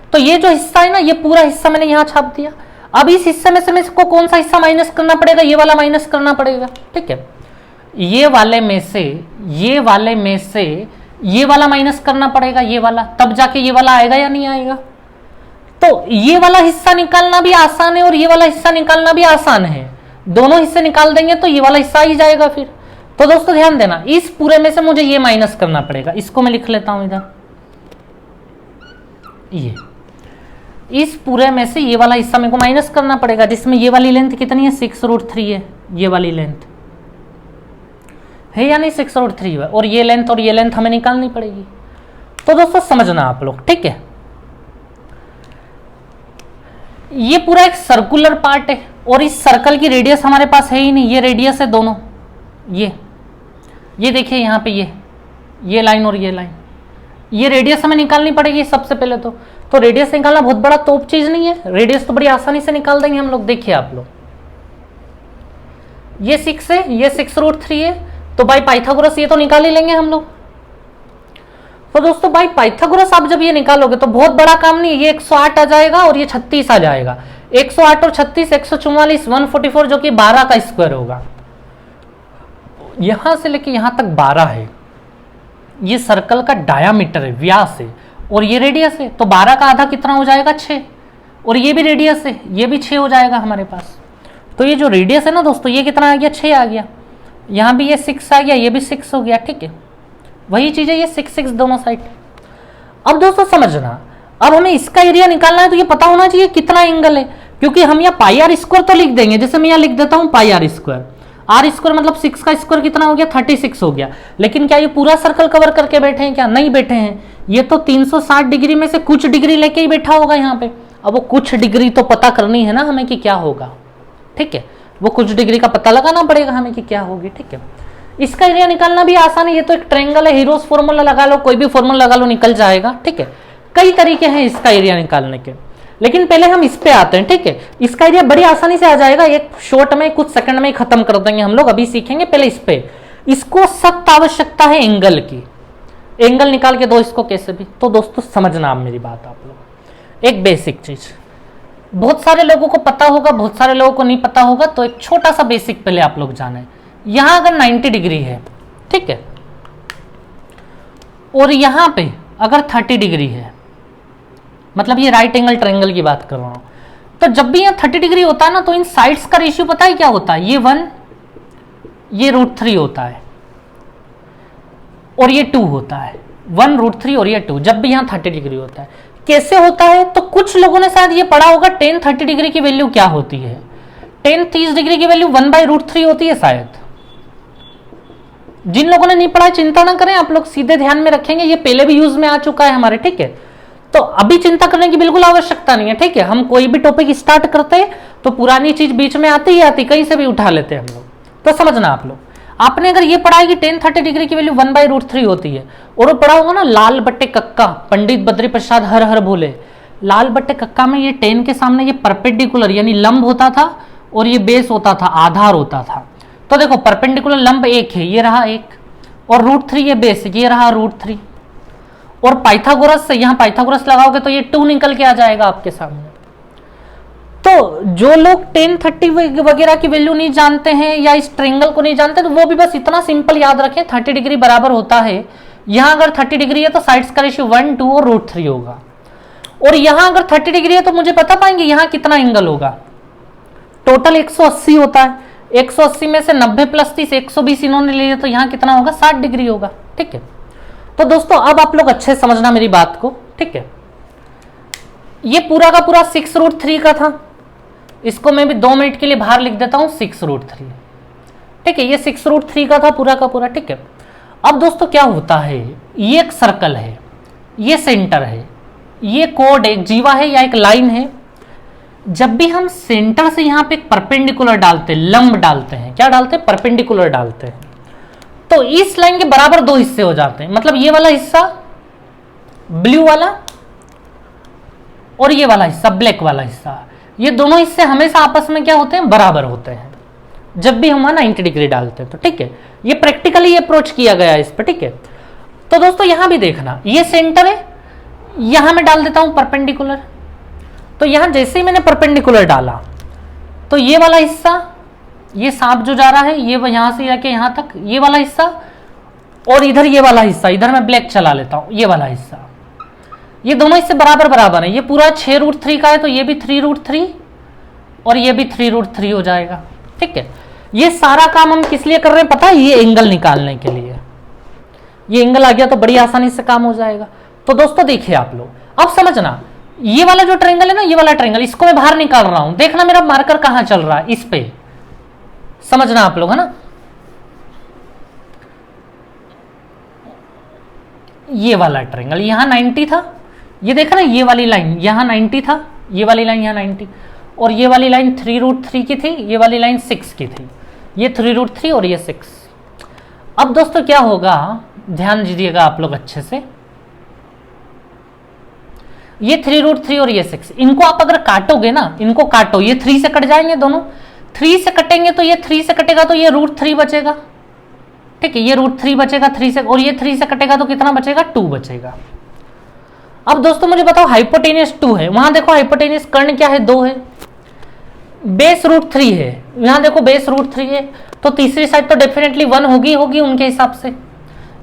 Speaker 1: तो ये जो हिस्सा है ना, ये पूरा हिस्सा मैंने यहाँ छाप दिया। अब इस हिस्से में से मेरे को कौन सा हिस्सा माइनस करना पड़ेगा, ये वाला माइनस करना पड़ेगा। ठीक है, ये वाले में से ये वाला माइनस करना पड़ेगा, ये वाला, तब जाके ये वाला आएगा या नहीं आएगा। तो ये वाला हिस्सा निकालना भी आसान है और ये वाला हिस्सा निकालना भी आसान है, दोनों हिस्से निकाल देंगे तो ये वाला हिस्सा ही जाएगा फिर। तो दोस्तों ध्यान देना, इस पूरे में से मुझे ये माइनस करना पड़ेगा, इसको मैं लिख लेता हूं इधर, ये इस पूरे में से ये वाला हिस्सा मेरे को माइनस करना पड़ेगा, जिसमें ये वाली लेंथ कितनी है, 6√3 है, ये वाली लेंथ है या नहीं, 6√3 है, और ये लेंथ हमें निकालनी पड़ेगी। तो दोस्तों समझना आप लोग, ठीक है, ये पूरा एक सर्कुलर पार्ट है और इस सर्कल की रेडियस हमारे पास है ही नहीं, ये रेडियस है दोनों, ये देखिए यहाँ पे ये लाइन और ये लाइन, ये रेडियस हमें निकालनी पड़ेगी सबसे पहले। तो रेडियस निकालना बहुत बड़ा तोप चीज नहीं है, रेडियस तो बड़ी आसानी से निकाल देंगे हम लोग। देखिए आप लोग, ये 6 है, ये 6√3 है, तो बाय पाइथागोरस ये तो निकाल ही लेंगे हम लोग। तो दोस्तों बाय पाइथागोरस आप जब ये निकालोगे तो बहुत बड़ा काम नहीं है, ये 108 आ जाएगा और ये 36 आ जाएगा। 108 और 36 144 144 जो कि 12 का स्क्वायर होगा। यहां से लेके यहां तक 12 है, ये सर्कल का डायामीटर है, व्यास है, और ये रेडियस है, तो 12 का आधा कितना हो जाएगा, 6, और ये भी रेडियस है, ये भी 6 हो जाएगा हमारे पास। तो ये जो रेडियस है ना दोस्तों, ये कितना आ गया, 6 आ गया, यहां भी ये 6 आ गया, ये भी 6 हो गया। ठीक है, वही चीज है, ये 6 दोनों साइड। अब दोस्तों समझना, अब हमें इसका एरिया निकालना है तो ये पता होना चाहिए कितना एंगल है, क्योंकि हम यहाँ पाई आर स्क्वायर तो लिख देंगे, जैसे मैं यहाँ लिख देता हूँ पाई आर स्क्वायर, आर स्क्वायर मतलब 6 का स्क्वायर कितना हो गया, 36 हो गया। लेकिन क्या ये पूरा सर्कल कवर करके बैठे हैं, क्या नहीं बैठे हैं, ये तो 360 डिग्री में से कुछ डिग्री लेके ही बैठा होगा यहाँ पे। अब वो कुछ डिग्री तो पता करनी है ना हमें कि क्या होगा। ठीक है, वो कुछ डिग्री का पता लगाना पड़ेगा हमें कि क्या होगी। ठीक है, इसका एरिया निकालना भी आसान है, ये तो एक ट्रायंगल है, हीरोज फॉर्मूला लगा लो, कोई भी फॉर्मूला लगा लो, निकल जाएगा। ठीक है, कई तरीके हैं इसका एरिया निकालने के, लेकिन पहले हम इस पे आते हैं। ठीक है, इसका एरिया बड़ी आसानी से आ जाएगा, एक शॉर्ट में कुछ सेकंड में खत्म कर देंगे हम लोग। अभी सीखेंगे पहले इस पे, इसको सख्त आवश्यकता है एंगल की, एंगल निकाल के दो इसको कैसे भी। तो दोस्तों समझना आप मेरी बात, आप लोग एक बेसिक चीज, बहुत सारे लोगों को पता होगा, बहुत सारे लोगों को नहीं पता होगा, तो एक छोटा सा बेसिक पहले आप लोग जाने। यहां अगर 90 डिग्री है, ठीक है, और यहां पे अगर 30 डिग्री है, मतलब ये राइट एंगल ट्रायंगल की बात कर रहा हूं, तो जब भी यहां 30 डिग्री होता है ना, तो इन साइड्स का रेशियो पता है क्या होता है, ये 1, ये √3 होता है, और ये 2 होता है, 1 √3 और ये 2, जब भी यहां 30 डिग्री होता है। कैसे होता है, तो कुछ लोगों ने शायद ये पढ़ा होगा, tan 30 डिग्री की वैल्यू क्या होती है, tan 30 डिग्री की वैल्यू 1/√3 होती है शायद। जिन लोगों ने नहीं पढ़ा चिंता ना करें, आप लोग सीधे ध्यान में रखेंगे, ये पहले भी यूज में आ चुका है हमारे। ठीक है, तो अभी चिंता करने की बिल्कुल आवश्यकता नहीं है। ठीक है, हम कोई भी टॉपिक स्टार्ट करते हैं तो पुरानी चीज बीच में आती ही आती, कहीं से भी उठा लेते हैं हम लोग। तो समझना आप लोग, आपने अगर ये पढ़ा है कि tan 30 डिग्री की वैल्यू 1/√3 होती है, और वो पढ़ा होगा ना लाल बट्टे कक्का, पंडित बद्री प्रसाद हर हर भोले, लाल बट्टे कक्का में ये tan के सामने ये परपेंडिकुलर यानी लंब होता था, और ये बेस होता था, आधार होता था। तो देखो परपेंडिकुलर लंब 1 है, ये रहा 1, और √3 ये बेस, ये रहा √3, और पाइथागोरस से यहाँ पाइथागोरस लगाओगे तो ये 2 निकल के आ जाएगा आपके सामने। तो जो लोग tan 30 वगैरह की वैल्यू नहीं जानते हैं या इस ट्रायंगल को नहीं जानते, तो वो भी बस इतना सिंपल याद रखें, 30 डिग्री बराबर होता है, यहाँ अगर 30 डिग्री है तो साइड्स का रेशियो 1, 2 और √3 होगा, और यहाँ अगर 30 डिग्री है तो मुझे पता पाएंगे यहाँ कितना एंगल होगा, टोटल 180 होता है, 180 में से 90 + 30 120 इन्होंने ले लिया, तो यहाँ कितना होगा, 60 डिग्री होगा। ठीक है, तो दोस्तों अब आप लोग अच्छे समझना मेरी बात को। ठीक है, ये पूरा का पूरा 6√3 का था, इसको मैं भी 2 मिनट के लिए बाहर लिख देता हूं 6√3। ठीक है, ये 6√3 का था पूरा का पूरा। ठीक है, अब दोस्तों क्या होता है, ये एक सर्कल है, ये सेंटर है, ये कोड एक जीवा है या एक लाइन है। जब भी हम सेंटर से यहां पे एक परपेंडिकुलर डालते हैं, लंब डालते हैं, क्या डालते हैं, परपेंडिकुलर डालते हैं, तो इस लाइन के बराबर 2 हिस्से हो जाते हैं। मतलब ये वाला हिस्सा ब्लू वाला और ये वाला हिस्सा ब्लैक वाला हिस्सा, ये दोनों हिस्से हमेशा आपस में क्या होते हैं, बराबर होते हैं जब भी हम 90 डिग्री डालते हैं। तो ठीक है, ये प्रैक्टिकली अप्रोच किया गया है इस पर। ठीक है, तो दोस्तों यहां भी देखना, ये सेंटर है, यहां मैं डाल देता हूं परपेंडिकुलर। तो यहां जैसे ही मैंने परपेंडिकुलर डाला तो ये वाला हिस्सा, ये सांप जो जा रहा है, ये यहां से जाके यहां तक ये वाला हिस्सा, और इधर ये वाला हिस्सा, इधर मैं ब्लैक चला लेता हूं, ये वाला हिस्सा, ये दोनों हिस्से बराबर बराबर है। ये पूरा 6√3 का है तो ये भी 3√3 और ये भी 3√3 हो जाएगा। ठीक है, ये सारा काम हम किस लिए कर रहे हैं पता है, ये एंगल निकालने के लिए। ये एंगल आ गया तो बड़ी आसानी से काम हो जाएगा। तो दोस्तों देखिए आप लोग, अब समझना, ये वाला जो ट्रायंगल है ना, ये वाला ट्रायंगल, इसको मैं बाहर निकाल रहा हूं, देखना मेरा मार्कर कहां चल रहा है, इस पे समझना आप लोग, है ना। ये वाला ट्रायंगल यहां 90 था, ये देखा ना, ये वाली लाइन यहां 90 था, ये वाली लाइन यहां 90, और ये वाली लाइन 3√3 की थी, ये वाली लाइन 6 की थी, ये 3√3 और ये 6। अब दोस्तों क्या होगा, ध्यान दीजिएगा आप लोग अच्छे से, ये 3√3 और ये 6, इनको आप अगर काटोगे ना, इनको काटो, ये 3 से कट जाएंगे दोनों, 3 से कटेंगे तो ये 3 से कटेगा तो ये √3 बचेगा। ठीक है, ये √3 बचेगा 3 से, और ये 3 से कटेगा तो कितना बचेगा, 2 बचेगा। अब दोस्तों मुझे बताओ, हाइपोटेनियस 2 है, वहां देखो हाइपोटेनियस कर्ण क्या है, 2 है, बेस √3 है, यहां देखो बेस √3 है, तो तीसरी साइड तो डेफिनेटली 1 होगी उनके हिसाब से,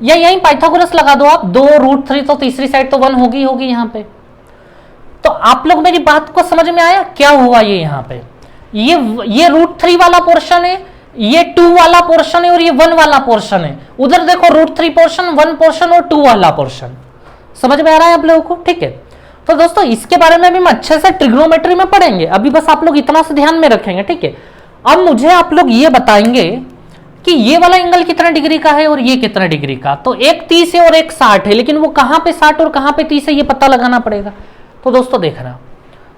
Speaker 1: या यहीं पाइथागोरस लगा दो आप, 2√3 तो तीसरी साइड तो 1 होगी यहां पे। तो आप लोग मेरी बात को समझ में आया क्या हुआ, ये यहां पे ये √3 वाला पोर्शन है, ये 2 वाला पोर्शन है और ये 1 वाला पोर्शन है। उधर देखो √3 पोर्शन, 1 पोर्शन और 2 वाला पोर्शन। समझ में आ रहा है आप लोगों को? ठीक है, तो दोस्तों इसके बारे में भी हम अच्छे से ट्रिग्नोमेट्री में पढ़ेंगे, अभी बस आप लोग इतना से ध्यान में रखेंगे। ठीक है, अब मुझे आप लोग ये बताएंगे कि ये वाला एंगल कितना डिग्री का है और ये कितना डिग्री का। तो एक 30 है और एक 60 है, लेकिन वो कहां पे 60 और कहां पे 30 है ये पता लगाना पड़ेगा। तो दोस्तों देखना,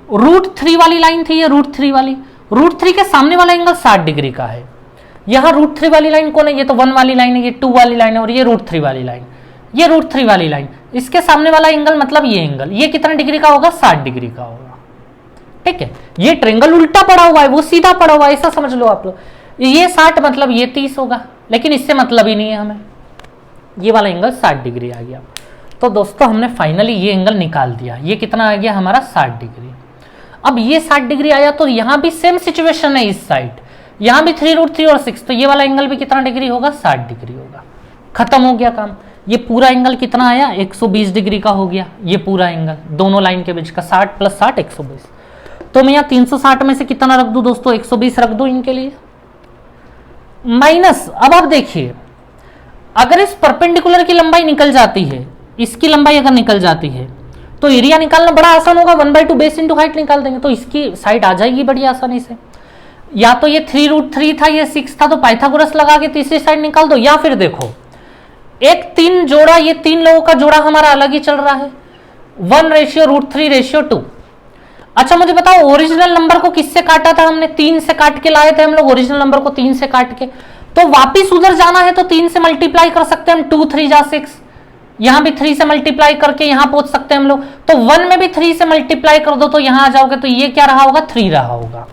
Speaker 1: √3 वाली लाइन थी ये, √3 वाली, √3 के सामने वाला एंगल 60 डिग्री का है। यहां √3 वाली लाइन कौन है, ये तो 1 वाली लाइन है, ये 2 वाली लाइन है, और ये √3 वाली लाइन, ये √3 वाली लाइन, इसके सामने वाला एंगल मतलब ये एंगल, ये कितना डिग्री का होगा, 60 डिग्री का होगा। ठीक है, ये ट्रायंगल उल्टा पड़ा हुआ है, वो सीधा पड़ा हुआ है, ऐसा समझ लो आप लोग। ये 60 मतलब ये 30 होगा, लेकिन इससे मतलब ही नहीं है हमें, ये वाला एंगल 60 डिग्री आ गया। तो दोस्तों हमने फाइनली ये एंगल निकाल दिया, ये कितना आ गया हमारा, 60 डिग्री। अब ये 60 डिग्री आया तो यहां भी सेम सिचुएशन है, इस साइड यहां भी 3√3 और 6, तो ये वाला एंगल भी कितना डिग्री होगा, 60 डिग्री होगा। खत्म हो गया काम। ये पूरा एंगल कितना आया, 120 डिग्री का हो गया, ये पूरा एंगल दोनों लाइन के बीच का, 60 + 60 120। तो मैं यहाँ 360 में से कितना रख दूं दोस्तों, 120 रख दूं इनके लिए, माइनस। अब आप देखिए, अगर इस परपेंडिकुलर की लंबाई निकल जाती है, इसकी लंबाई अगर निकल जाती है तो एरिया निकालना बड़ा आसान होगा, 1/2 बेस इंटू हाइट निकाल देंगे तो इसकी साइड आ जाएगी बड़ी आसानी से। या तो ये 3√3 था, ये 6 था, तो पाइथागोरस लगा के तीसरी साइड निकाल दो, या फिर देखो एक 3 जोड़ा, ये 3 लोगों का जोड़ा हमारा अलग ही चल रहा है, 1:√3:2। अच्छा मुझे बताओ, ओरिजिनल नंबर को किससे काटा था हमने, 3 से काट के लाए थे हम लोग ओरिजिनल नंबर को, 3 से काट के। तो वापिस उधर जाना है तो 3 से मल्टीप्लाई कर सकते हैं हम, 2 3 जा 6, यहां भी 3 से मल्टीप्लाई करके यहां पहुंच सकते हैं हम लोग। तो 1 में भी 3 से मल्टीप्लाई कर दो तो यहां आ जाओगे, तो ये क्या रहा होगा, 3 रहा होगा।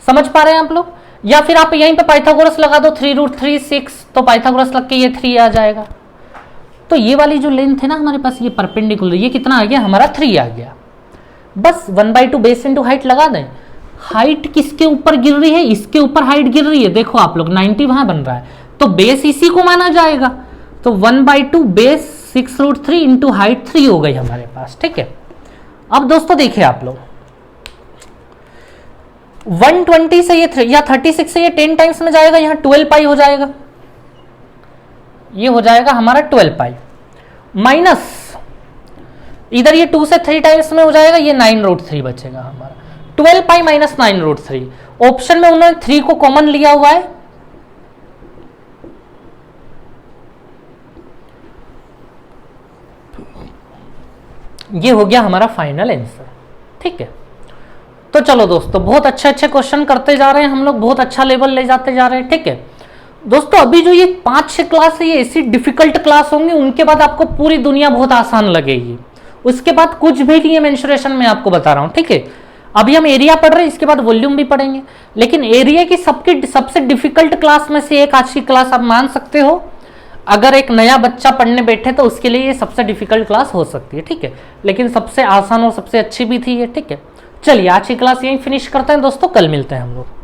Speaker 1: समझ पा रहे हैं आप लोग? या फिर आप यहीं पे पाइथागोरस लगा दो, 3√3 6, तो पाइथागोरस लग के ये 3 आ जाएगा। तो ये वाली जो लेंथ है ना हमारे पास, ये परपेंडिकुलर, ये कितना आ गया हमारा, 3 आ गया। बस 1/2 बेस इंटू हाइट लगा दें। हाइट किसके ऊपर गिर रही है, इसके ऊपर हाइट गिर रही है, देखो आप लोग 90 वहां बन रहा है, तो बेस इसी को माना जाएगा। तो 1/2 बेस 6√3 इंटू हाइट 3 हो गई हमारे पास। ठीक है, अब दोस्तों देखिए आप लोग, 120 से ये या 36 से ये 10 टाइम्स में जाएगा, यहां 12 पाई हो जाएगा, ये हो जाएगा हमारा 12 पाई, माइनस इधर ये 2 से 3 टाइम्स में हो जाएगा, ये 9√3 बचेगा हमारा। 12 पाई माइनस 9√3। ऑप्शन में उन्होंने 3 को कॉमन लिया हुआ है, ये हो गया हमारा फाइनल आंसर। ठीक है, तो चलो दोस्तों बहुत अच्छे अच्छे क्वेश्चन करते जा रहे हैं हम लोग, बहुत अच्छा लेवल ले जाते जा रहे हैं। ठीक है दोस्तों, अभी जो ये 5-6 क्लास है ये ऐसी डिफिकल्ट क्लास होंगी, उनके बाद आपको पूरी दुनिया बहुत आसान लगेगी, उसके बाद कुछ भी नहीं है मेंसुरेशन में, आपको बता रहा हूं। ठीक है, अभी हम एरिया पढ़ रहे हैं, इसके बाद वॉल्यूम भी पढ़ेंगे, लेकिन एरिया की सबसे डिफिकल्ट क्लास में से एक आज की क्लास आप मान सकते हो। अगर एक नया बच्चा पढ़ने बैठे तो उसके लिए ये सबसे डिफिकल्ट क्लास हो सकती है। ठीक है, लेकिन सबसे आसान और सबसे अच्छी भी थी ये। ठीक है, चलिए आज की क्लास यहीं फिनिश करते हैं दोस्तों, कल मिलते हैं हम लोग।